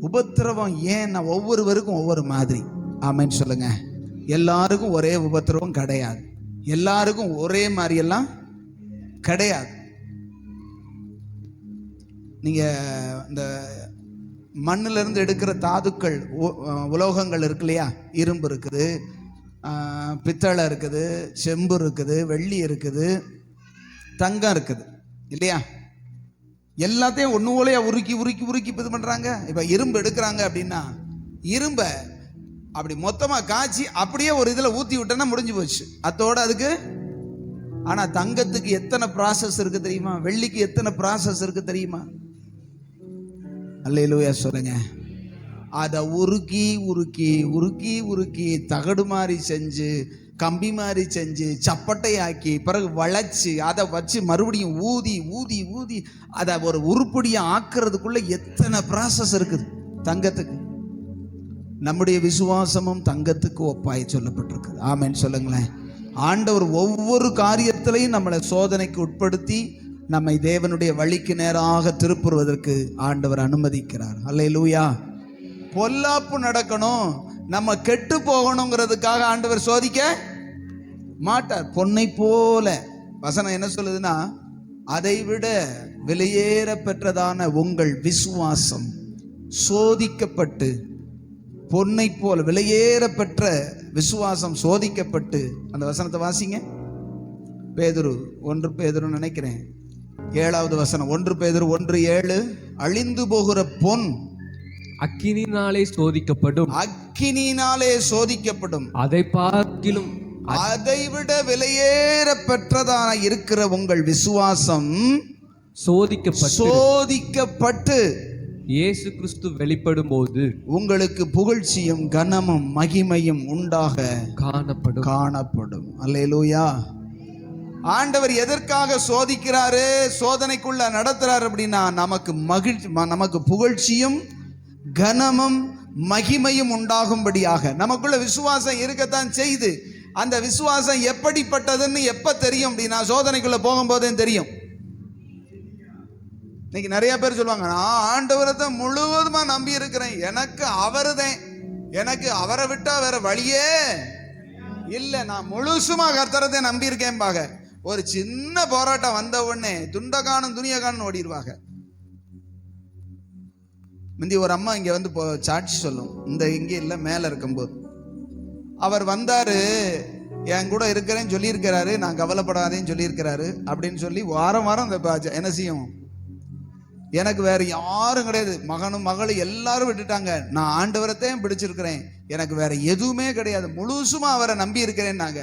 Speaker 1: உபத்திரவம் ஏன் ஒவ்வொருவருக்கும் ஒவ்வொரு மாதிரி. ஆமென் சொல்லுங்க. எல்லாருக்கும் ஒரே உபத்திரவம் கிடையாது. எல்லாருக்கும் ஒரே மாதிரி எல்லாம் கிடையாது. நீங்க இந்த மண்ணில இருந்து எடுக்கிற தாதுக்கள், உலோகங்கள் இருக்கு இல்லையா? இரும்பு இருக்குது, பித்தளை இருக்குது, செம்பு இருக்குது, வெள்ளி இருக்குது, தங்கம் இருக்குது இல்லையா? எல்லாத்தையும் ஒன்று போலையா உருக்கி உருக்கி உருக்கி இது பண்றாங்க. இப்ப இரும்பு எடுக்கிறாங்க அப்படின்னா, இரும்பை அப்படி மொத்தமா காய்ச்சி அப்படியே ஒரு இதுல ஊத்தி விட்டோன்னா முடிஞ்சு போச்சு, அத்தோட அதுக்கு. ஆனா தங்கத்துக்கு எத்தனை ப்ராசஸ் இருக்கு தெரியுமா? வெள்ளிக்கு எத்தனை ப்ராசஸ் இருக்கு தெரியுமா? அல்லேலூயா சொல்லுங்க. அதை உருக்கி உருக்கி உருக்கி உருக்கி தகடு மாதிரி செஞ்சு, கம்பி மாதிரி செஞ்சு, சப்பட்டையாக்கி, பிறகு வளைச்சு அதை வச்சு மறுபடியும் ஊதி ஊதி ஊதி அதை ஒரு உருப்படியை ஆக்குறதுக்குள்ள எத்தனை ப்ராசஸ் இருக்குது தங்கத்துக்கு. நம்முடைய விசுவாசமும் தங்கத்துக்கு ஒப்பாய் சொல்லப்பட்டிருக்கு. ஆமென் சொல்லுங்களேன். ஆண்டவர் ஒவ்வொரு காரியத்திலையும் நம்மளை சோதனைக்கு உட்படுத்தி நம்மை தேவனுடைய வழிக்கு நேராக திருப்புவதற்கு ஆண்டவர் அனுமதிக்கிறார். அல்லேலூயா. பொல்லாப்பு நடக்கணும், நம்ம கெட்டு போகணுங்கிறதுக்காக ஆண்டவர் சோதிக்க மாட்டார். பொன்னை போல வசனம் என்ன சொல்லுதுன்னா, அதைவிட விலையேற பெற்றதான உங்கள் விசுவாசம் சோதிக்கப்பட்டு, பொன்னை போல விலையேற பெற்ற விசுவாசம் சோதிக்கப்பட்டு. அந்த வசனத்தை வாசிங்க. பேதுரு 1 பேதுரு நினைக்கிறேன் 7வது வசனம். 1 பேதுரு 1:7. அழிந்து போகிற பொன்
Speaker 2: அக்கினினாலே சோதிக்கப்படும்,
Speaker 1: அக்கினினாலே சோதிக்கப்படும்,
Speaker 2: அதை பார்க்கிலும்
Speaker 1: அதைவிட விலையேற பெற்றதான இருக்கிற உங்கள் விசுவாசம் சோதிக்கப்பட்டு
Speaker 2: இயேசு கிறிஸ்து வெளிப்படும் போது உங்களுக்கு
Speaker 1: புகழ்ச்சியும் கனமும் மகிமையும் உண்டாக காணப்படும். அல்லேலூயா. ஆண்டவர் எதற்காக சோதிக்கிறாரு, சோதனைக்குள்ள நடத்துறாரு அப்படின்னா, நமக்கு புகழ்ச்சியும் கனமும் மகிமையும் உண்டாகும்படியாக. நமக்குள்ள விசுவாசம் இருக்கத்தான் செய்து. அந்த விசுவாசம் எப்படிப்பட்டதுன்னு எப்ப தெரியும் அப்படின்னா, சோதனைக்குள்ள போகும்போதே தெரியும். இன்னைக்கு நிறைய பேர் சொல்லுவாங்க, நான் ஆண்டவரை தான் முழுவதுமா நம்பி இருக்கிறேன், எனக்கு அவர்தான், எனக்கு அவரை விட்டா வேற வழியே இல்லை, நான் முழுசுமா கர்த்தரத்தை நம்பி இருக்கேன் பாக. ஒரு சின்ன போராட்டம் வந்த உடனே துண்டகானும் துணியகானும் ஓடிடுவாங்க. முந்தி ஒரு அம்மா இங்க வந்து சாட்சி சொல்லும், இந்த இங்கே இல்லை மேல இருக்கும்போது, அவர் வந்தாரு, என் கூட இருக்கிறேன்னு சொல்லியிருக்கிறாரு, நான் கவலைப்படாதேன்னு சொல்லியிருக்கிறாரு அப்படின்னு சொல்லி வாரம் வாரம் அந்த என்ன செய்யும், எனக்கு வேற யாரும் கிடையாது, மகனும் மகளும் எல்லாரும் விட்டுட்டாங்க, நான் ஆண்டவரத்தையும் பிடிச்சிருக்கிறேன், எனக்கு வேற எதுவுமே கிடையாது, முழுசுமா அவரை நம்பி இருக்கிறேன். நாங்க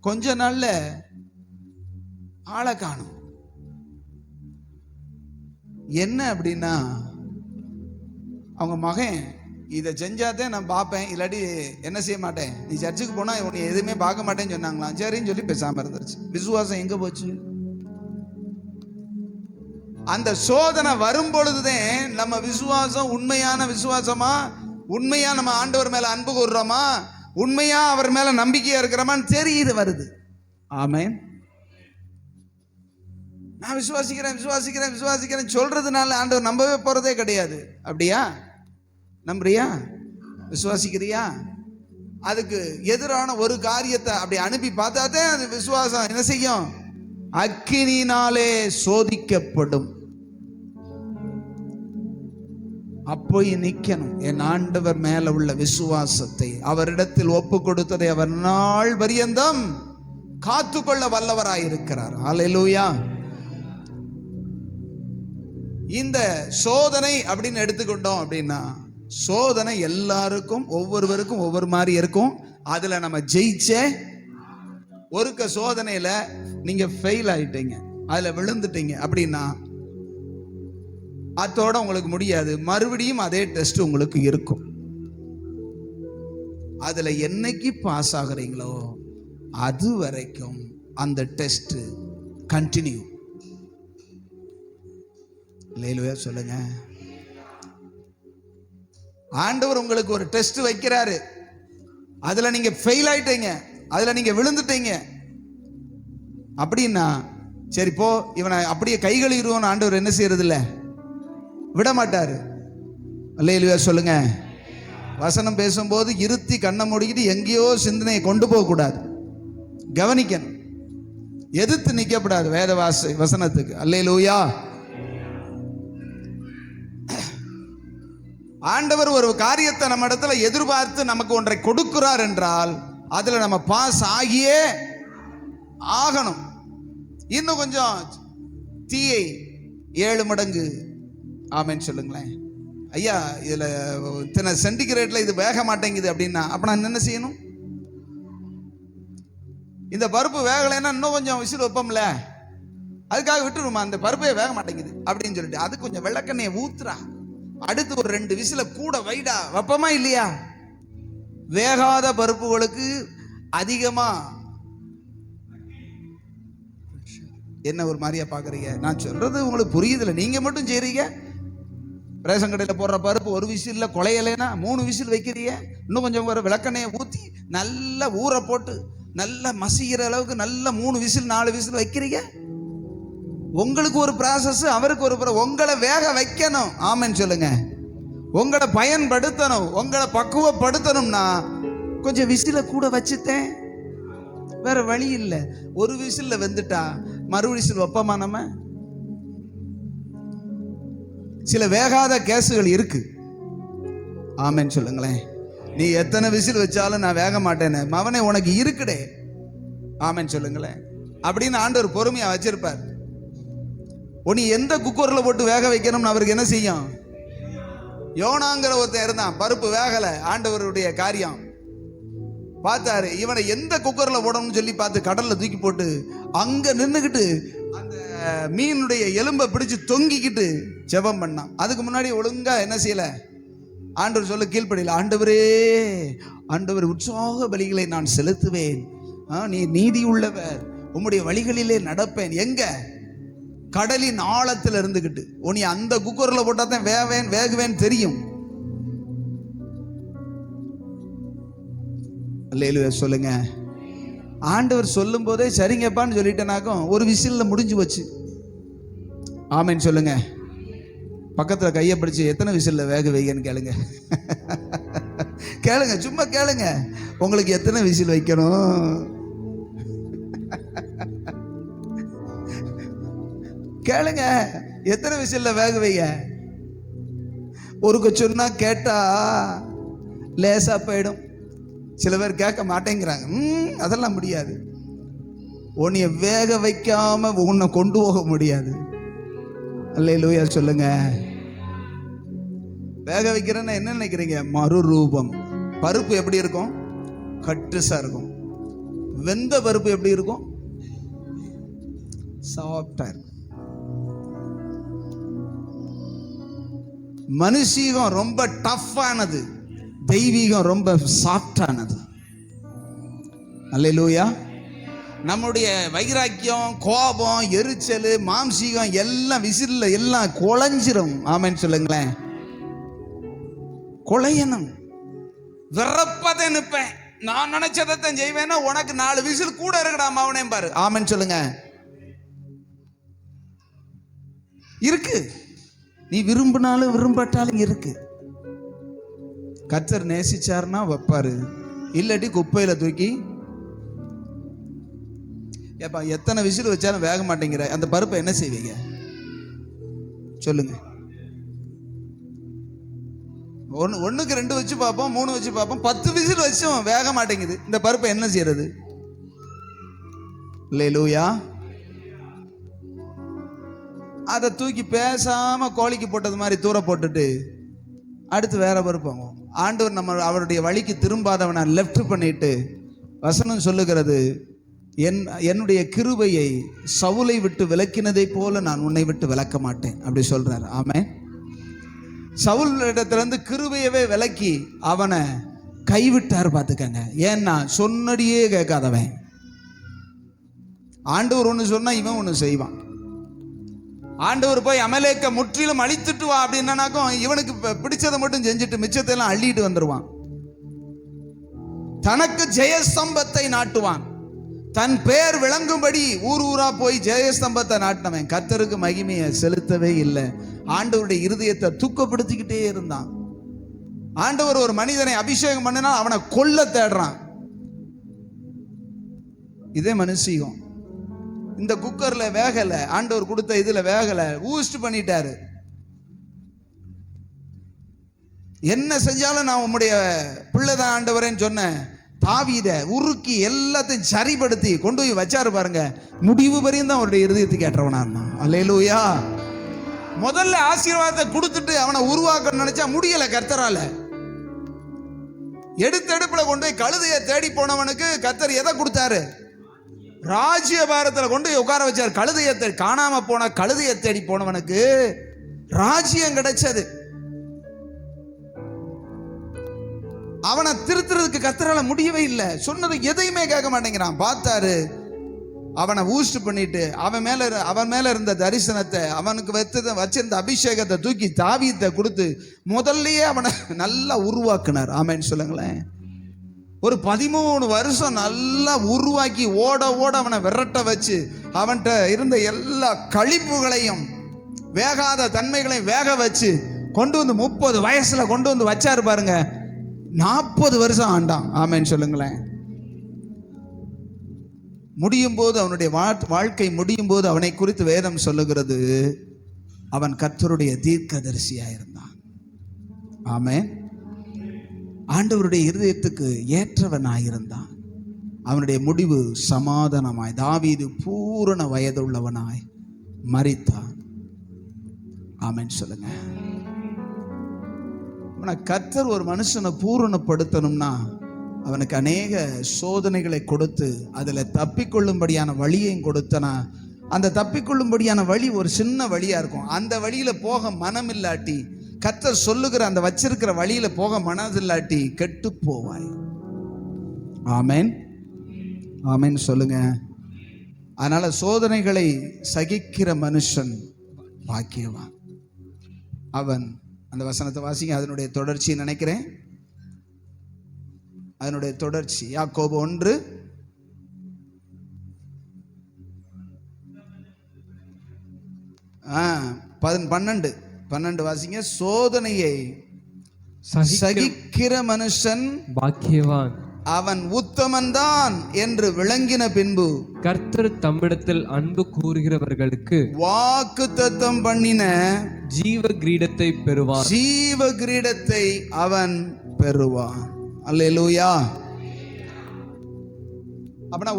Speaker 1: கொஞ்ச நாள்ல ஆளை காணும். என்ன அப்படின்னா, அவங்க மகன் இதை செஞ்சாதே நான் பார்ப்பேன், இல்லாட்டி என்ன செய்ய மாட்டேன், நீ சர்ச்சுக்கு போனா உன்னை எதுவுமே பார்க்க மாட்டேன்னு சொன்னாங்களாம். சரின்னு சொல்லி பேசாம இருந்துருச்சு. விசுவாசம் எங்க போச்சு? அந்த சோதனை வரும் பொழுதுதான் நம்ம விசுவாசம் உண்மையான விசுவாசமா, உண்மையா நம்ம ஆண்டவர் மேல அன்பு கூறுறோமா, உண்மையா அவர் மேல நம்பிக்கையா இருக்கிறோமான்னு தெரியுது வருது. ஆமென். நான் விசுவாசிக்கிறேன் விசுவாசிக்கிறேன் விசுவாசிக்கிறேன் சொல்றதுனால ஆண்டவர் நம்பவே போறதே கிடையாது. அப்படியா? நம்புறியா? விசுவாசிக்கிறியா? அதுக்கு எதிரான ஒரு காரியத்தை அப்படி அனுப்பி பார்த்தாதான் அது விசுவாசம் என்ன செய்யும்? அக்கினியினாலே சோதிக்கப்படும். அப்போ நிக்கணும். என் ஆண்டவர் மேல உள்ள விசுவாசத்தை, அவரிடத்தில் ஒப்பு கொடுத்ததை அவர் நாள் பரியந்தம் காத்துக்கொள்ள வல்லவராயிருக்கிறார். ஹல்லேலூயா. இந்த சோதனை அப்படின்னு எடுத்துக்கிட்டோம் அப்படின்னா, சோதனை எல்லாருக்கும் ஒவ்வொருவருக்கும் ஒவ்வொரு மாதிரி இருக்கும். அதுல நம்ம ஜெயிச்சே ஒருக்க சோதனையில நீங்க ஃபெயில் ஆயிட்டீங்க, அதுல விழுந்துட்டீங்க அப்படின்னா அதோட உங்களுக்கு முடியாது. மறுபடியும் அதே டெஸ்ட் உங்களுக்கு இருக்கும். அதுல என்னைக்கு பாஸ் ஆகுறீங்களோ அது வரைக்கும் அந்த டெஸ்ட் கண்டினியூ. ஹல்லேலூயா சொல்லுங்க. ஆண்டவர் உங்களுக்கு ஒரு டெஸ்ட் வைக்கிறாரு, அதுல நீங்க ஃபெயில் ஆயிட்டீங்க, அதுல நீங்க விழுந்துட்டீங்க அப்படின்னா சரி போ இவனை அப்படியே கைகளிடுவோன்னு ஆண்டவர் என்ன செய்யறது இல்ல, விட மாட்டாரு. அல்லேலூயா சொல்லுங்க. வசனம் பேசும்போது இருத்தி கண்ணை மூடிக்கிட்டு எங்கேயோ சிந்தனையை கொண்டு போக கூடாது, கவனிக்கணும். எதிர்த்து நிக்கப்படாது வேத வசனத்துக்கு. அல்லேலூயா. ஆண்டவர் ஒரு காரியத்தை நம்ம இடத்துல எதிர்பார்த்து நமக்கு ஒன்றை கொடுக்கிறார் என்றால் அதுல நம்ம பாஸ் ஆகியே ஆகணும். இன்னும் கொஞ்சம் தீயை 7 மடங்கு ஆமென் சொல்லுங்களேன். ஐயா இதுல இத்தனை சென்டிகிரேட்ல இது வேக மாட்டேங்குது அப்படின்னா அப்ப நான் என்ன செய்யணும்? இந்த பருப்பு வேகலைன்னா இன்னும் கொஞ்சம் விசில் வைப்போம்ல, அதுக்காக விட்டுருமா அந்த பருப்பே வேக மாட்டேங்குது அப்படின்னு சொல்லிட்டு அது கொஞ்சம் வெள்ளக்கண்ணையை ஊத்துறா, அடுத்து ஒரு 2 விசில கூட வைடா, வைப்பமா இல்லையா? வேகாத பருப்புகளுக்கு அதிகமா என்ன ஒரு மாதிரியா பாக்குறீங்க? நான் சொல்றது உங்களுக்கு புரியுதுல, நீங்க மட்டும் செய்றீங்க. ரேஷன் கடையில் போடுற பருப்பு ஒரு விசில்ல குலையலைன்னா 3 விசில் வைக்கிறீங்க. இன்னும் கொஞ்சம் ஒரு விளக்கெண்ணையை ஊற்றி நல்லா ஊற போட்டு நல்லா மசிகிற அளவுக்கு நல்லா 3 விசில் 4 விசில் வைக்கிறீங்க. உங்களுக்கு ஒரு ப்ராசஸ், அவருக்கு ஒரு உங்களை வேக வைக்கணும். ஆமென் சொல்லுங்க. உங்களை பயன்படுத்தணும், உங்களை பக்குவப்படுத்தணும்னா கொஞ்சம் விசில கூட வச்சுட்டேன், வேற வழி இல்லை. ஒரு விசில்ல வெந்துட்டா மறு விசில் வைப்போமா நம்ம? சில வேகாத கேஸுகள் இருக்கு. ஆமென் சொல்லுங்களேன். நீ எத்தனை விசில் வச்சாலும் நான் வேக மாட்டேன்னு மவனே உனக்கு இருக்குடே. ஆமென் சொல்லுங்களேன். அப்படின்னு ஆண்டவர் பொறுமையா வச்சிருப்பார். நீ எந்த குக்கர்ல போட்டு வேக வைக்கணும்னு அவருக்கு என்ன செய்யும்? யோனாங்கிற ஒருத்தன் இருந்தான், பருப்பு வேகல, ஆண்டவருடைய காரியம் பார்த்தாரு. இவனை எந்த குக்கர்ல போடணும்னு சொல்லி பார்த்து கடல்ல தூக்கி போட்டு அங்க நின்றுக்கிட்டு அந்த மீனுடைய எலும்பை பிடிச்சு தொங்கிக்கிட்டு ஜெபம் பண்ணான். அதுக்கு முன்னாடி ஒழுங்கா என்ன செய்யல? ஆண்டவர் சொல்ல கீழ்ப்படியில. ஆண்டவரே, ஆண்டவர் உற்சாக பலிகளை நான் செலுத்துவேன், நீ நீதி உள்ளவர், உம்முடைய வழிகளிலே நடப்பேன். எங்க? கடலின் ஆழத்தில் இருந்துகிட்டு. நீ அந்த குக்கர்ல போட்டா தான் வேகுவேன் தெரியும். அல்லேலூயா சொல்லுங்க. ஆண்டவர் சொல்லும் போதே சரிங்கப்பான்னு சொல்லிட்டேனாக்கும் ஒரு விசில்ல முடிஞ்சு வச்சு. ஆமென் சொல்லுங்க. பக்கத்துல கையை பிடிச்சு எத்தனை விசில்ல வேக வைக்கன்னு கேளுங்க. கேளுங்க, சும்மா கேளுங்க, உங்களுக்கு எத்தனை விசில் வைக்கணும் கேளுங்க. எத்தனை விசில்ல வேக வைங்க. ஒரு சொன்னா கேட்டா லேசா போயிடும். சில பேர் கேட்க மாட்டேங்கிறாங்க. அதெல்லாம் முடியாது. உன்னைய வேக வைக்காம உன்னை கொண்டு போக முடியாது. அல்லேலூயா சொல்லுங்க. வேக வைக்கிறேன்னா என்ன நினைக்கிறீங்க? மறுரூபம். பருப்பு எப்படி இருக்கும்? கட்டுசா இருக்கும். வெந்த பருப்பு எப்படி இருக்கும்? சாஃப்டா இருக்கும். மனுஷீகம் ரொம்ப டஃப்பானது, தெய்வீகம் ரொம்ப சாஃப்டானது. அல்லேலூயா. நம்முடைய வைராக்கியம், கோபம், எரிச்சல், மாம்சீகம் எல்லாம் விசில்ல எல்லாம் குலைஞ்சிரும். ஆமென் சொல்லுங்களேன். குலையணும். வெறப்பதை நிற்பேன், நான் நினைச்சதான் செய்வேன்னா உனக்கு 4 விசில் கூட இருக்கடா அவனே பாரு. ஆமென் சொல்லுங்க. இருக்கு. நீ விரும்பினாலும் விரும்பாட்டாலும் இருக்கு. கர்த்தர் நேசிச்சாருன்னா வைப்பாரு, இல்லாட்டி குப்பையில தூக்கி. ஏப்பா எத்தனை விசில் வச்சாலும் வேக மாட்டேங்கிற அந்த பருப்பை என்ன செய்வீங்க சொல்லுங்க? ஒண்ணுக்கு 2 வச்சு பார்ப்போம், 3 வச்சு பார்ப்போம், 10 விசில் வச்சும் வேக மாட்டேங்குது. இந்த பருப்பை என்ன செய்யறது? அல்லேலூயா. அதை தூக்கி பேசாம கோழிக்கு போட்டது மாதிரி தூர போட்டுட்டு அடுத்து வேற பருப்பு வாங்குவோம். ஆண்டவர் நம்ம அவருடைய வழிக்கு திரும்பாதவனை லெஃப்ட் பண்ணிட்டு வசனம் சொல்லுகிறது, என்னுடைய கிருபையை சவுலை விட்டு விலக்கினதை போல நான் உன்னை விட்டு விலக்க மாட்டேன் அப்படி சொல்றாரு. ஆமென். சவுல் இடத்திலிருந்து கிருபையவே விலக்கி அவனை கைவிட்டார். பார்த்துக்கங்க. ஏன்னா சொன்னடியே கேட்காதவன். ஆண்டவர் ஒன்று சொன்னா இவன் ஒன்று செய்வான். ஆண்டவர் போய் அமலேக்க முற்றிலும் அழித்துட்டு வா அப்படின்னாக்கும் இவனுக்கு பிடிச்சதை மட்டும் செஞ்சுட்டு மிச்சத்தை எல்லாம் அள்ளிட்டு வந்துருவான். தனக்கு ஜெயஸ்தம்பத்தை நாட்டுவான். தன் பேர் விளங்கும்படி ஊர் ஊரா போய் ஜெயஸ்தம்பத்தை நாட்டினவன் கர்த்தருக்கு மகிமையை செலுத்தவே இல்லை. ஆண்டவருடைய இருதயத்தை தூக்கப்படுத்திக்கிட்டே இருந்தான். ஆண்டவர் ஒரு மனிதனை அபிஷேகம் பண்ணினா அவனை கொல்ல தேடுறான். இதே மனுஷியம் இந்த குக்கர்ல வேகல, ஆண்டவர் கொடுத்த இதுல வேகல, ஊஸ்ட் பண்ணிட்டாரு. என்ன செஞ்சாலும் நான் உம்முடைய பிள்ளைதான் ஆண்டவரேன்னு சொன்ன தாவீத உருக்கி எல்லாத்தையும் சரிப்படுத்தி கொண்டு போய் வச்சாரு பாருங்க. முடிவு வரையும் தான் அவருடைய இருதயத்துக்கு ஏற்றவனா இருந்தான். அல்லேலூயா. முதல்ல ஆசீர்வாதத்தை கொடுத்துட்டு அவனை உருவாக்க நினைச்சா முடியல கர்த்தரால. எடுப்புல கொண்டு போய் கழுதையை தேடி போனவனுக்கு கர்த்தர் எதை கொடுத்தாரு? ராஜ்ய பாரத்தில் கொண்டு போய் உட்கார வச்சார். கழுதையை காணாம போன கழுதையை தேடி போனவனுக்கு ராஜ்யம் கிடைச்சது. அவனை திருத்துறதுக்கு கர்த்தரால முடியவே இல்லை. சொன்னது எதையுமே கேட்க மாட்டேங்கிறான். பார்த்தாரு, அவனை ஊஸ்ட் பண்ணிட்டு அவன் மேல இருந்த தரிசனத்தை, அவனுக்கு வச்சிருந்த அபிஷேகத்தை தூக்கி தாவீதை கொடுத்து முதல்லயே அவனை நல்லா உருவாக்குனார். ஆமென் சொல்லுங்களேன். ஒரு 13 வருஷம் நல்லா உருவாக்கி ஓட அவனை விரட்ட வச்சு அவன்கிட்ட இருந்த எல்லா கழிப்புகளையும் வேகாத தன்மைகளையும் வேக வச்சு கொண்டு வந்து 30 வயசுல கொண்டு வந்து வச்சாரு பாருங்க. 40 வருஷம் ஆண்டான். ஆமென் சொல்லுங்களேன். முடியும் போது அவனுடைய வாழ்க்கை முடியும் போது அவனை குறித்து வேதம் சொல்லுகிறது, அவன் கர்த்தருடைய தீர்க்கதரிசியா இருந்தான். ஆமென். ஆண்டவருடைய இருதயத்துக்கு ஏற்றவனாயிருந்தான். அவனுடைய முடிவு சமாதானமாய் தாவீது பூரண வயதுள்ளவனாய் மரித்தான். ஆமென் சொல்லுங்க. கர்த்தர் ஒரு மனுஷனை பூரணப்படுத்தணும்னா அவனுக்கு அநேக சோதனைகளை கொடுத்து அதுல தப்பிக்கொள்ளும்படியான வழியையும் கொடுத்தனா, அந்த தப்பிக்கொள்ளும்படியான வழி ஒரு சின்ன வழியா இருக்கும். அந்த வழியில போக மனம் இல்லாட்டி, கர்த்தர் சொல்லுகிற அந்த வச்சிருக்கிற வழியில போக மனதில்லாட்டி கெட்டு போவாய். ஆமென். ஆமென் சொல்லுங்க. அதனால சோதனைகளை சகிக்கிற மனுஷன் பாக்கியவான். அவன் அந்த வசனத்தை வாசிங்க. அதனுடைய தொடர்ச்சி நினைக்கிறேன். அதனுடைய தொடர்ச்சி யாக்கோபு 1 12 வாசிங்க. சோதனையை சகிக்கிற மனுஷன்
Speaker 2: பாக்கியவான்,
Speaker 1: அவன் உத்தமன்தான் என்று விளங்கின பின்பு
Speaker 2: கர்த்தர் தம்மிடத்தில் அன்பு கூறுகிறவர்களுக்கு
Speaker 1: வாக்குத்தத்தம் பண்ணின
Speaker 2: ஜீவ கிரீடத்தை பெறுவான்.
Speaker 1: ஜீவ கிரீடத்தை அவன் பெறுவான். அல்லேலூயா. அப்பனா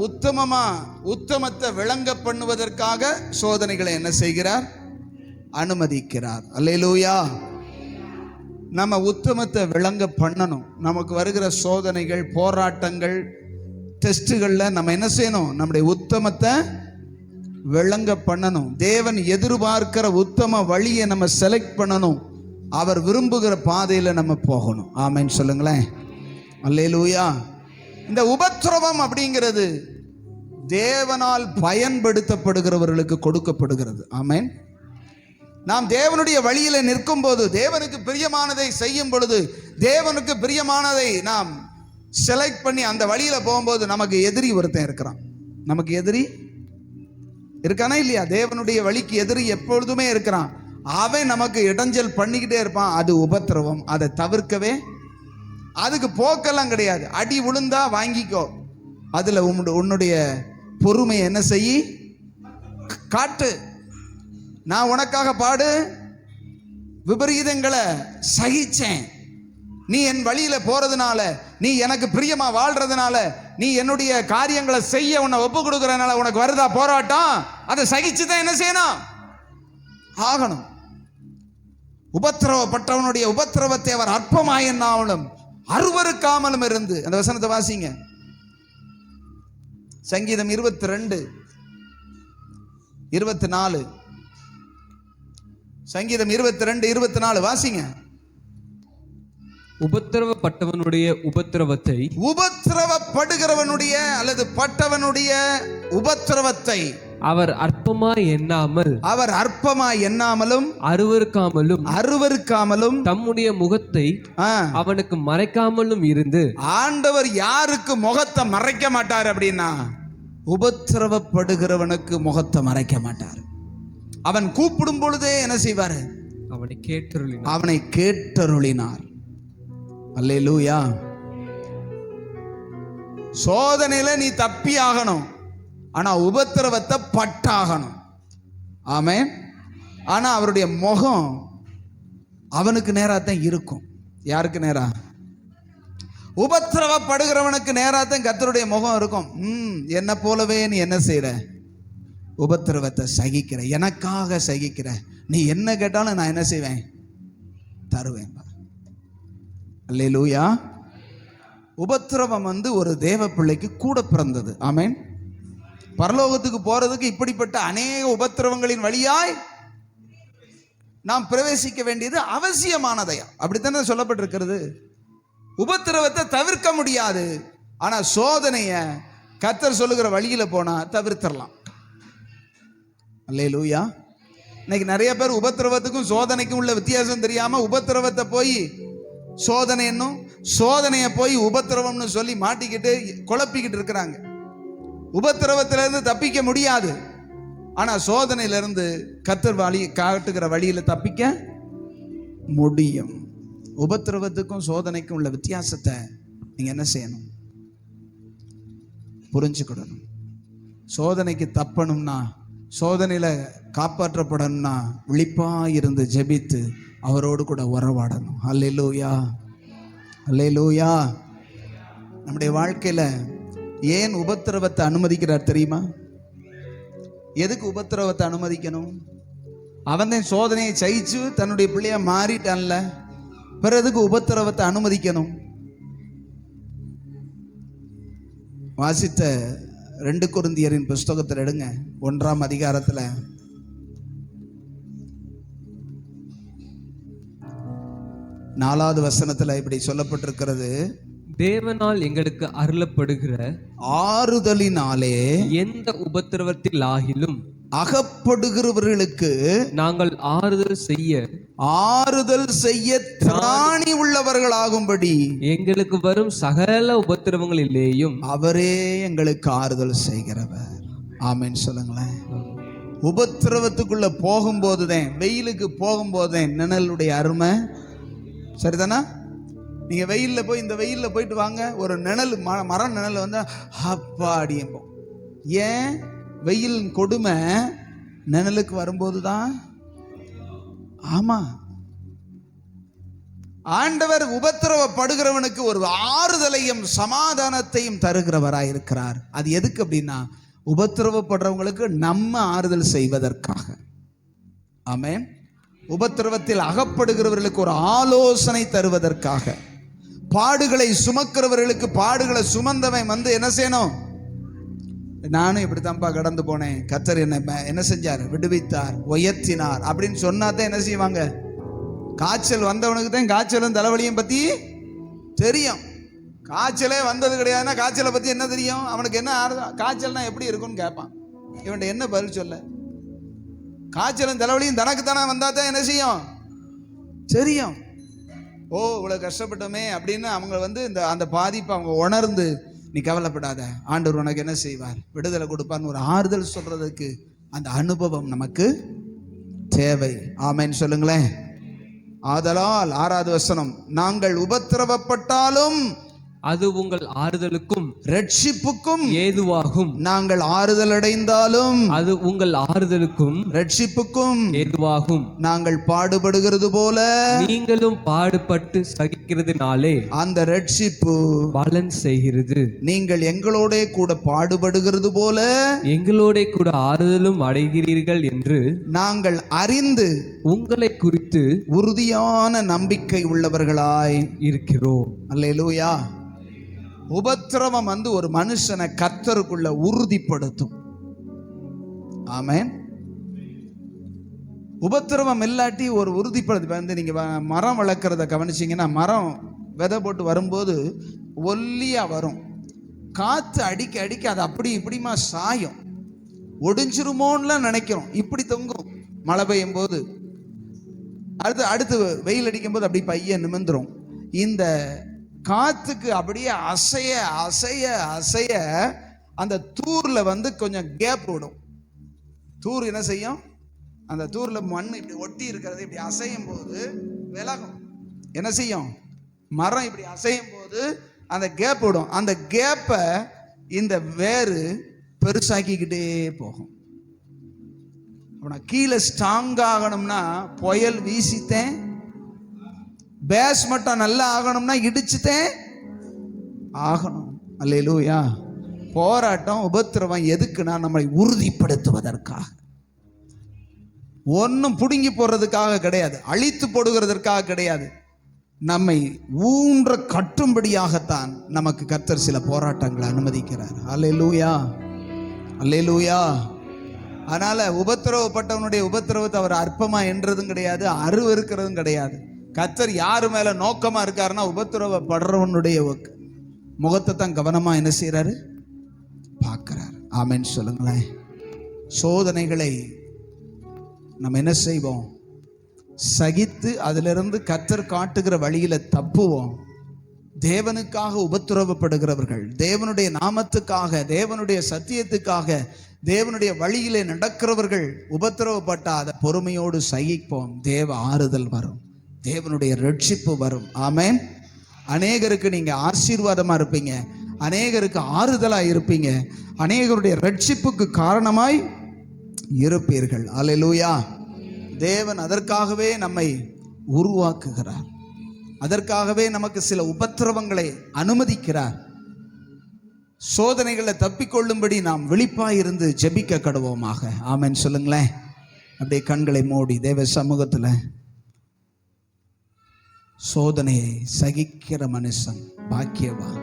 Speaker 1: உத்தமத்தை விளங்க பண்ணுவதற்காக சோதனைகளை என்ன செய்கிறார்? அனுமதிக்கிறார். அல்லேலூயா. நம்ம உத்தமத்தை விளங்க பண்ணணும். நமக்கு வருகிற சோதனைகள், போராட்டங்கள், டெஸ்ட்டுகளில் நம்ம என்ன செய்யணும்? நம்முடைய உத்தமத்தை விளங்க பண்ணணும். தேவன் எதிர்பார்க்கிற உத்தம வழியை நம்ம செலக்ட் பண்ணணும். அவர் விரும்புகிற பாதையில் நம்ம போகணும். ஆமென் சொல்லுங்களேன். அல்லேலூயா. இந்த உபத்திரவம் அப்படிங்கிறது தேவனால் பயன்படுத்தப்படுகிறவர்களுக்கு கொடுக்கப்படுகிறது. ஆமென். நாம் தேவனுடைய வழியில நிற்கும் போது, தேவனுக்கு பிரியமானதை செய்யும் பொழுது, தேவனுக்கு பிரியமானதை நாம் செலக்ட் பண்ணி அந்த வழியில போகும்போது நமக்கு எதிரி ஒருத்தன் இருக்கிறான். நமக்கு எதிரி இருக்கானா இல்லையா? தேவனுடைய வழிக்கு எதிரி எப்பொழுதுமே இருக்கிறான். அவன் நமக்கு இடைஞ்சல் பண்ணிக்கிட்டே இருப்பான். அது உபத்திரவம். அதை தவிர்க்கவே, அதுக்கு போக்கெல்லாம் கிடையாது. அடி விழுந்தா வாங்கிக்கோ. அதுல உன்னுடைய பொறுமையை என்ன செய்ய காட்டு. நான் உனக்காக பாடு விபரீதங்களை சகிச்சேன். நீ என் வழியில போறதுனால, நீ எனக்கு பிரியமா வாழ்றதுனால, நீ என்னுடைய காரியங்களை செய்ய உன்னை ஒப்பு கொடுக்கறதுனால உனக்கு வருதா போராட்டம், அதை சகிச்சுதான் என்ன செய்யணும், ஆகணும். உபத்திரவப்பட்டவனுடைய உபத்திரவத்தை அவர் அற்பமாயினாலும் அருவருக்காமலும் இருந்து. அந்த வசனத்தை வாசிங்க. சங்கீதம் 22:24. சங்கீதம் 22:24 வாசிங்க.
Speaker 2: உபத்திரவப்பட்டவனுடைய உபத்திரவத்தை,
Speaker 1: உபத்திரவப்படுகிறவனுடைய அல்லது பட்டவனுடைய உபத்திரவத்தை
Speaker 2: அவர் அற்பமாய் எண்ணாமலும் அருவருக்காமலும் தம்முடைய முகத்தை அவனுக்கு மறைக்காமலும் இருந்து.
Speaker 1: ஆண்டவர் யாருக்கு முகத்தை மறைக்க மாட்டார் அப்படின்னா, உபத்திரவப்படுகிறவனுக்கு முகத்தை மறைக்க மாட்டார். அவன் கூப்பிடும் பொழுதே என்ன செய்வார்? அவனை கேட்டருளினார். அல்லேலூயா. சோதனையில நீ தப்பி ஆகணும், ஆனா உபத்திரவத்தை பட்டாகணும். ஆமென். ஆனா அவருடைய முகம் அவனுக்கு நேராத்தான் இருக்கும். யாருக்கு நேரா? உபத்திரவப்படுகிறவனுக்கு நேராத்தான் கர்த்தருடைய முகம் இருக்கும். என்ன போலவே நீ என்ன செய்யற? உபத்திரவத்தை சகிக்கிற, எனக்காக சகிக்கிற. நீ என்ன கேட்டாலும் நான் என்ன செய்வேன்? தருவேன். அல்லேலூயா. உபத்திரவம் ஒரு தேவ பிள்ளைக்கு கூட பிறந்தது. ஆமென். பரலோகத்துக்கு போறதுக்கு இப்படிப்பட்ட அநேக உபத்திரவங்களின் வழியாய் நாம் பிரவேசிக்க வேண்டியது அவசியமானதையா, அப்படித்தானே சொல்லப்பட்டிருக்கிறது. உபத்திரவத்தை தவிர்க்க முடியாது, ஆனா சோதனைய கர்த்தர் சொல்லுகிற வழியில போனா தவிர்த்தரலாம். அல்லேலூயா. இன்னைக்கு நிறைய பேர் உபத்திரவத்துக்கும் சோதனைக்கும் உள்ள வித்தியாசம் தெரியாம உபத்திரவத்தை போய் சோதனை என்னும், சோதனையை போய் உபத்திரவம்னு சொல்லி மாட்டிக்கிட்டு குழப்பிக்கிட்டு இருக்கிறாங்க. உபத்திரவத்திலிருந்து தப்பிக்க முடியாது, ஆனா சோதனையிலிருந்து கர்த்தர் வழி காட்டுகிற வழியில தப்பிக்க முடியும். உபத்திரவத்துக்கும் சோதனைக்கும் உள்ள வித்தியாசத்தை நீங்க என்ன செய்யணும்? புரிஞ்சுக்கிடணும். சோதனைக்கு தப்பணும்னா, சோதனையில காப்பாற்றப்படணும்னா விழிப்பா இருந்து ஜெபித்து அவரோடு கூட உறவாடணும். அல்லேலூயா, அல்லேலூயா. நம்முடைய வாழ்க்கையில ஏன் உபத்திரவத்தை அனுமதிக்கிறார் தெரியுமா? எதுக்கு உபத்திரவத்தை அனுமதிக்கணும்? அவன் தான் சோதனையை ஜெயிச்சு தன்னுடைய பிள்ளைய மாறிட்டான்ல, பிறகு உபத்திரவத்தை அனுமதிக்கணும். வாசித்த 2 கொரிந்தியரின் புஸ்தகத்தில் எடுங்க, 1ஆம் அதிகாரத்துல 4வது வசனத்துல இப்படி சொல்லப்பட்டிருக்கிறது.
Speaker 2: தேவனால் எங்களுக்கு அருளப்படுகிற
Speaker 1: ஆறுதலினாலே
Speaker 2: எந்த உபத்திரவத்தில் ஆகிலும்
Speaker 1: அகப்படுகிறவர்களுக்கு
Speaker 2: நாங்கள் ஆறுதல் செய்ய
Speaker 1: திராணி உள்ளவர்களாகும்படி
Speaker 2: எங்களுக்கு வரும் சகல உபத்திரவங்களிலேயும் அவரே
Speaker 1: எங்களுக்கு ஆறுதல் செய்கிறவர். ஆமென் சொல்லுங்களேன். உபத்திரவத்துக்குள்ள போகும்போதுதான், வெயிலுக்கு போகும்போதுதான் நிழலுடைய அருமை. சரிதானா? நீங்க வெயில்ல போய், இந்த வெயில்ல போயிட்டு வாங்க, ஒரு நிழல் மர நிழல் வந்து அப்பாடியம்போம். ஏன்? வெயில் கொடுமை நிழலுக்கு வரும்போது தான். ஆமா, ஆண்டவர் உபத்திரவப்படுகிறவனுக்கு ஒரு ஆறுதலையும் சமாதானத்தையும் தருகிறவராயிருக்கிறார். அது எதுக்கு அப்படின்னா, உபத்திரவப்படுறவங்களுக்கு நம்ம ஆறுதல் செய்வதற்காக. ஆமென். உபத்திரவத்தில் அகப்படுகிறவர்களுக்கு ஒரு ஆலோசனை தருவதற்காக. பாடுகளை சுமக்கிறவர்களுக்கு பாடுகளை சுமந்தவன் வந்து என்ன செய்யணும்? நானும் இப்படித்தான்ப்பா கடந்து போனேன், கர்த்தர் என்ன செஞ்சார்? விடுவித்தார், உயர்த்தினார் அப்படின்னு சொன்னாதான் என்ன செய்வாங்க? காய்ச்சல் வந்தவனுக்கு தான் காய்ச்சலும் தலைவலியும் பத்தி தெரியும். காய்ச்சலே வந்தது கிடையாதுன்னா காய்ச்சலை பத்தி என்ன தெரியும் அவனுக்கு? என்ன காய்ச்சல்னா எப்படி இருக்கும்னு கேட்பான். இவன்ட்ட என்ன பதில் சொல்ல? காய்ச்சலும் தலைவலியும் தனக்கு தானே வந்தா தான் என்ன செய்யும்? தெரியும். ஓ, இவ்வளவு கஷ்டப்பட்டோமே அப்படின்னு அவங்க வந்து அந்த பாதிப்பை அவங்க உணர்ந்து, நீ கவலைப்படாத, ஆண்டவர் உனக்கு என்ன செய்வார்? விடுதலை கொடுப்பார்னு ஒரு ஆறுதல் சொல்றதுக்கு அந்த அனுபவம் நமக்கு தேவை. ஆமென் சொல்லுங்களேன். ஆதலால் 6வது வசனம், நாங்கள் உபத்திரவப்பட்டாலும்
Speaker 2: அது உங்கள் ஆறுதலுக்கும்
Speaker 1: ரட்சிப்புக்கும்
Speaker 2: ஏதுவாகும்.
Speaker 1: நாங்கள் ஆறுதல் அடைந்தாலும்
Speaker 2: அது உங்கள் ஆறுதலுக்கும்
Speaker 1: ரட்சிப்புக்கும்
Speaker 2: ஏதுவாகும்.
Speaker 1: நாங்கள் பாடுபடுகிறது போல
Speaker 2: நீங்களும் பாடுபட்டு சகிக்கிறதுனாலே
Speaker 1: அந்த ரட்சிப்பு
Speaker 2: பலன் செய்கிறது.
Speaker 1: நீங்கள் எங்களோட கூட பாடுபடுகிறது போல
Speaker 2: எங்களோட கூட ஆறுதலும் அடைகிறீர்கள் என்று
Speaker 1: நாங்கள் அறிந்து
Speaker 2: உங்களை குறித்து
Speaker 1: உறுதியான நம்பிக்கை உள்ளவர்களாய்
Speaker 2: இருக்கிறோம்.
Speaker 1: அல்லேலூயா. உபத்திரவம் ஒரு மனுஷனை கர்த்தருக்குள்ள உறுதிப்படுத்தும். ஆமென். உபத்திரவம் இல்லாட்டி ஒரு உறுதிப்படுத்தி நீங்க மரம் வளர்க்கறத கவனிச்சீங்கன்னா, மரம் விதை போட்டு வரும்போது ஒல்லியா வரும். காத்து அடிக்க அடிக்க அது அப்படி இப்படிமா சாயும். ஒடிஞ்சிருமோன்னு நினைக்கிறோம். இப்படி தொங்கும் மழை பெய்யும் போது. அடுத்து வெயில் அடிக்கும் போது அப்படி பைய நிமிந்துரும். இந்த காத்துக்கு அப்படியே அசைய அசைய அசைய அந்த தூர்ல கொஞ்சம் கேப் விடும். தூர் என்ன செய்யும்? அந்த தூர்ல மண் இப்படி ஒட்டி இருக்கிறது இப்படி அசையும் போது விலகும். என்ன செய்யும்? மரம் இப்படி அசையும் போது அந்த கேப் விடும். அந்த கேப்பை இந்த வேறு பெருசாக்கிக்கிட்டே போகும். கீழே ஸ்ட்ராங் ஆகணும்னா புயல் வீசித்தேன், பேஸ் மட்டும் நல்லா ஆகணும்னா இடிச்சுத்தேன் ஆகணும். அல்லேலூயா. போராட்டம் உபத்திரவம் எதுக்குன்னா நம்மை உறுதிப்படுத்துவதற்காக, ஒன்னும் புடுங்கி போடுறதுக்காக கிடையாது, அழித்து போடுகிறதற்காக கிடையாது. நம்மை ஊன்ற கட்டும்படியாகத்தான் நமக்கு கர்த்தர் சில போராட்டங்களை அனுமதிக்கிறார். அல்லேலூயா, அல்லேலூயா. அதனால உபத்திரவப்பட்டவனுடைய உபத்திரவத்தை அவர் அற்பமா என்றதும் கிடையாது, அருவருக்கிறதும் கிடையாது. கர்த்தர் யாரு மேல நோக்கமா இருக்காருன்னா உபத்திரவப்படுறவனுடைய முகத்தை தான் கவனமா என்ன செய்யறாரு? பார்க்கிறார். ஆமென் சொல்லுங்களேன். சோதனைகளை நம்ம என்ன செய்வோம்? சகித்து அதிலிருந்து கர்த்தர் காட்டுகிற வழியில தப்புவோம். தேவனுக்காக உபத்திரவப்படுகிறவர்கள், தேவனுடைய நாமத்துக்காக, தேவனுடைய சத்தியத்துக்காக, தேவனுடைய வழியிலே நடக்கிறவர்கள் உபத்திரவப்பட்ட அதை பொறுமையோடு சகிப்போம். தேவ ஆறுதல் வரும், தேவனுடைய ரட்சிப்பு வரும். ஆமென். அநேகருக்கு நீங்க ஆசீர்வாதமா இருப்பீங்க, அநேகருக்கு ஆறுதலா இருப்பீங்க, அநேகருடைய ரட்சிப்புக்கு காரணமாய் இருப்பீர்கள். அல்லேலூயா. தேவன் அதற்காகவே நம்மை உருவாக்குகிறார், அதற்காகவே நமக்கு சில உபத்திரவங்களை அனுமதிக்கிறார். சோதனைகளை தப்பிக்கொள்ளும்படி நாம் விழிப்பாய் இருந்து ஜெபிக்க கடவோமாக. ஆமென் சொல்லுங்களேன். அப்படியே கண்களை மூடி தேவ சமூகத்துல சோதனையை சகிக்கிற மனுஷன் பாக்கியவான்.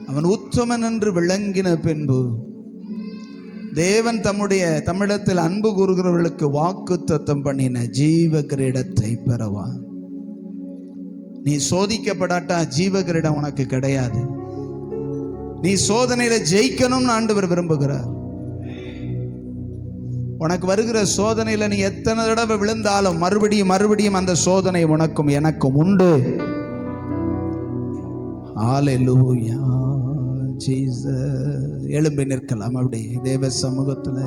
Speaker 1: அவன் உத்தமன் என்று விளங்கின பின்பு தேவன் தமிழத்தில் அன்பு கூறுகிறவர்களுக்கு வாக்குத்தத்தம் பண்ணின ஜீவ கிரீடத்தை பெறுவான். நீ சோதிக்கப்படாட்டா ஜீவ கிரீடம் உனக்கு கிடையாது. நீ சோதனையில ஜெயிக்கணும்னு ஆண்டவர் விரும்புகிறார். உனக்கு வருகிற சோதனையில நீ எத்தனை தடவை விழுந்தாலும் மறுபடியும் மறுபடியும் அந்த சோதனை உனக்கும் எனக்கும் உண்டு. ஹல்லேலூயா ஜீசஸ். எழும்பி நிற்கலாம் அப்படி தேவ சமூகத்துல.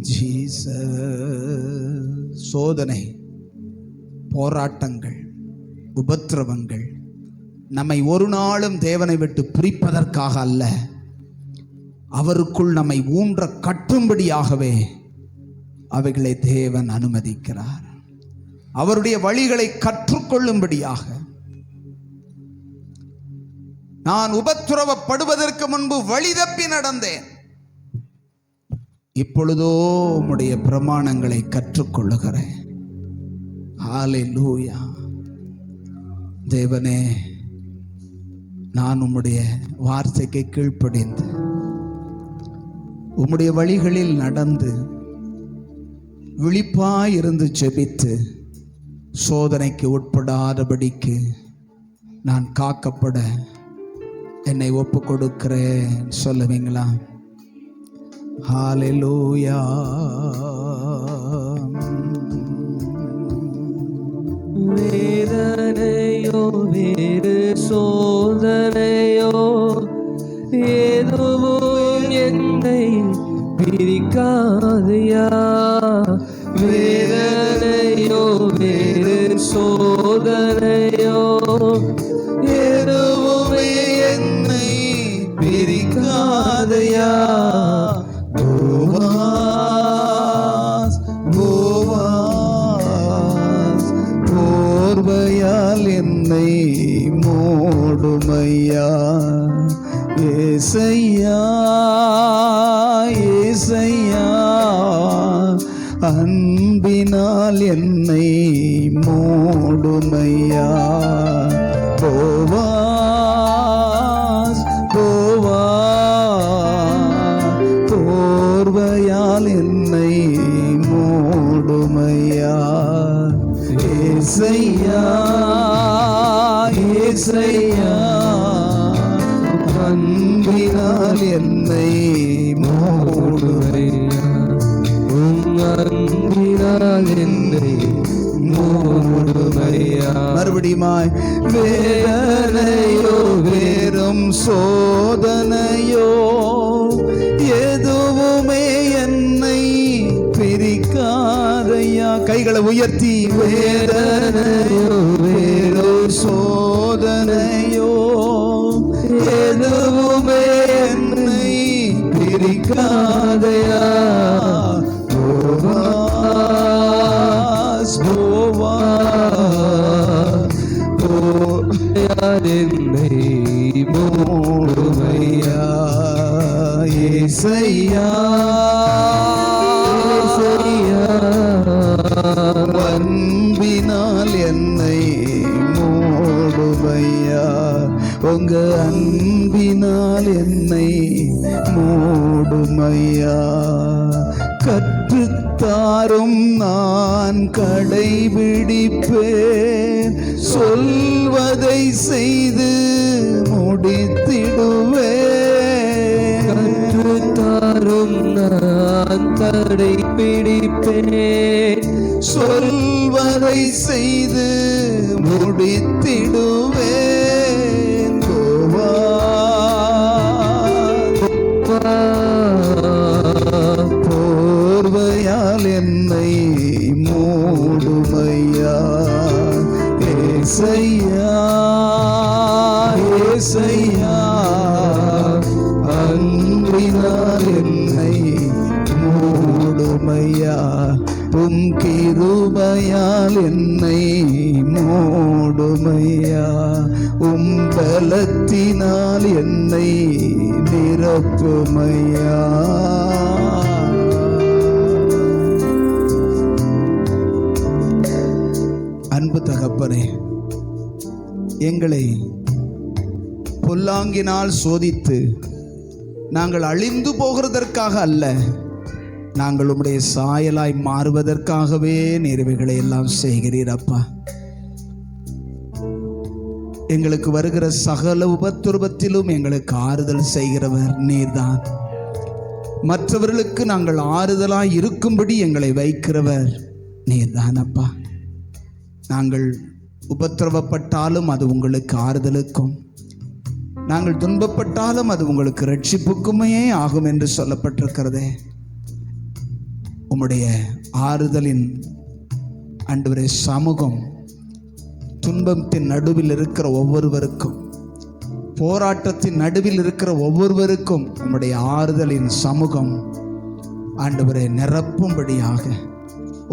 Speaker 1: ஜீசஸ். சோதனை, போராட்டங்கள், உபத்திரவங்கள் நம்மை ஒரு நாளும் தேவனை விட்டு பிரிப்பதற்காக அல்ல, அவருக்குள் நம்மை ஊன்ற கட்டும்படியாகவே அவைகளை தேவன் அனுமதிக்கிறார். அவருடைய வழிகளை கற்றுக்கொள்ளும்படியாக. நான் உபத்திரவப்படுவதற்கு முன்பு வழி தப்பி நடந்தேன், இப்பொழுதோ உம்முடைய பிரமாணங்களை கற்றுக்கொள்ளுகிறேன். ஹல்லேலூயா. தேவனே, நான் உம்முடைய வார்த்தைக்கு கீழ்ப்படிந்து உம்முடைய வழிகளில் நடந்து விழிப்பாயிருந்து ஜெபித்து சோதனைக்கு உட்படாதபடிக்கு நான் காக்கப்பட என்னை ஒப்பு கொடுக்கிறேன் சொல்லுவீங்களா? ஹல்லேலூயா.
Speaker 2: வேதனையோ வேறு சோதனையோ எதுவும் வேதனையோ வேறு சோதனையோ
Speaker 1: எதுவுமே என்னை பிரிக்காதையா. போவாஸ் போவாஸ் போர்வையால் என்னை மூடுமையா. ஏசையா ஏசையா அன்பினால் என்னை மூடுமையா. போவாஸ் போவாஸ் போர்வையால் என்னை மூடுமையா. ஏசையா ஏசையா அன்பினால் என்னை மூடுமையா.
Speaker 2: அன்பினால் என்னை மூடுமையா.
Speaker 1: மறுபடியுமாய் வேதனையோ வேறும் சோதனையோ எதுவுமே என்னை பிரிக்காதையா. கைகளை உயர்த்தி வேதனையோ வேறும் சோதனையோ எதுவுமே என்னை பிரிக்காதையா. போவாஸ் போவாஸ்
Speaker 2: என்னை மூடுமையா.
Speaker 1: ஏசையா அன்பினால் என்னை மூடுமையா. உங்க அன்பினால் என்னை மூடுமையா. கற்றுத்தாரும் நான் கடைபிடிப்பேன், சொல்வதை செய்து முடித்திடுவேன்.
Speaker 2: கற்றுத்தாரும் நான் கடைபிடிப்பேன்,
Speaker 1: சொல்வதை செய்து முடித்திடுவேன். போர்வையால் என்னை மூடுமையா. ஏசையா ஏசையா அன்பினால் என்னை மூடுமையா. உம் கிருபையால் என்னை மூடுமையா. உம் பலத்தினால் என்னை நிரப்புமையா. அன்பு தகப்பனே, எங்களை பொல்லாங்கினால் சோதித்து நாங்கள் அழிந்து போகிறதற்காக அல்ல, நாங்கள் உம்முடைய சாயலாய் மாறுவதற்காகவே நீர்வைகளை எல்லாம் செய்கிறீர் அப்பா. எங்களுக்கு வருகிற சகல உபத்திரவத்திலும் எங்களுக்கு ஆறுதல் செய்கிறவர் நீர்தான். மற்றவர்களுக்கு நாங்கள் ஆறுதலாய் இருக்கும்படி எங்களை வைக்கிறவர் நீர்தான் அப்பா. நாங்கள் உபத்திரவப்பட்டாலும் அது உங்களுக்கு ஆறுதலுக்கும், நாங்கள் துன்பப்பட்டாலும் அது உங்களுக்கு ரட்சிப்புக்குமே ஆகும் என்று சொல்லப்பட்டிருக்கிறதே. உம்முடைய ஆறுதலின் ஆண்டவரே சமூகம் துன்பத்தின் நடுவில் இருக்கிற ஒவ்வொருவருக்கும், போராட்டத்தின் நடுவில் இருக்கிற ஒவ்வொருவருக்கும் உம்முடைய ஆறுதலின் சமூகம் ஆண்டவரே நிரப்பும்படியாக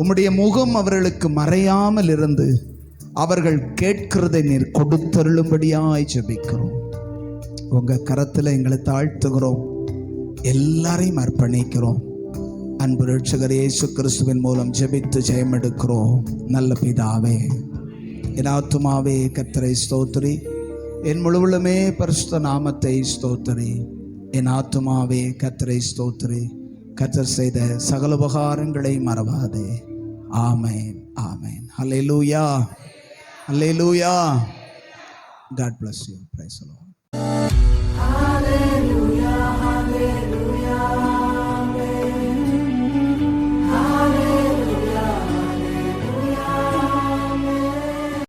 Speaker 1: உம்முடைய முகம் அவர்களுக்கு மறையாமல் இருந்து அவர்கள் கேட்கிறதை நீர் கொடுத்தருளும்படியாய் ஜெபிக்கிறோம். உங்க கரத்தில் எங்களை தாழ்த்துகிறோம், எல்லாரையும் அர்ப்பணிக்கிறோம். அன்பு ரட்சகர் இயேசு கிறிஸ்துவின் மூலம் ஜெபித்து ஜெயம் எடுக்கிறோம் நல்ல பிதாவே. என் ஆத்துமாவே கர்த்தரை ஸ்தோத்திரி, என் முழுவலுமே பரிசுத்த நாமத்தை ஸ்தோத்திரி. என் ஆத்துமாவே கர்த்தரை ஸ்தோத்திரி, கர்த்தர் செய்த சகல உபகாரங்களை மறவாதே. ஆமென் ஆமென். ஹல்லேலூயா ஹல்லேலூயா. God bless you. Praise the Lord.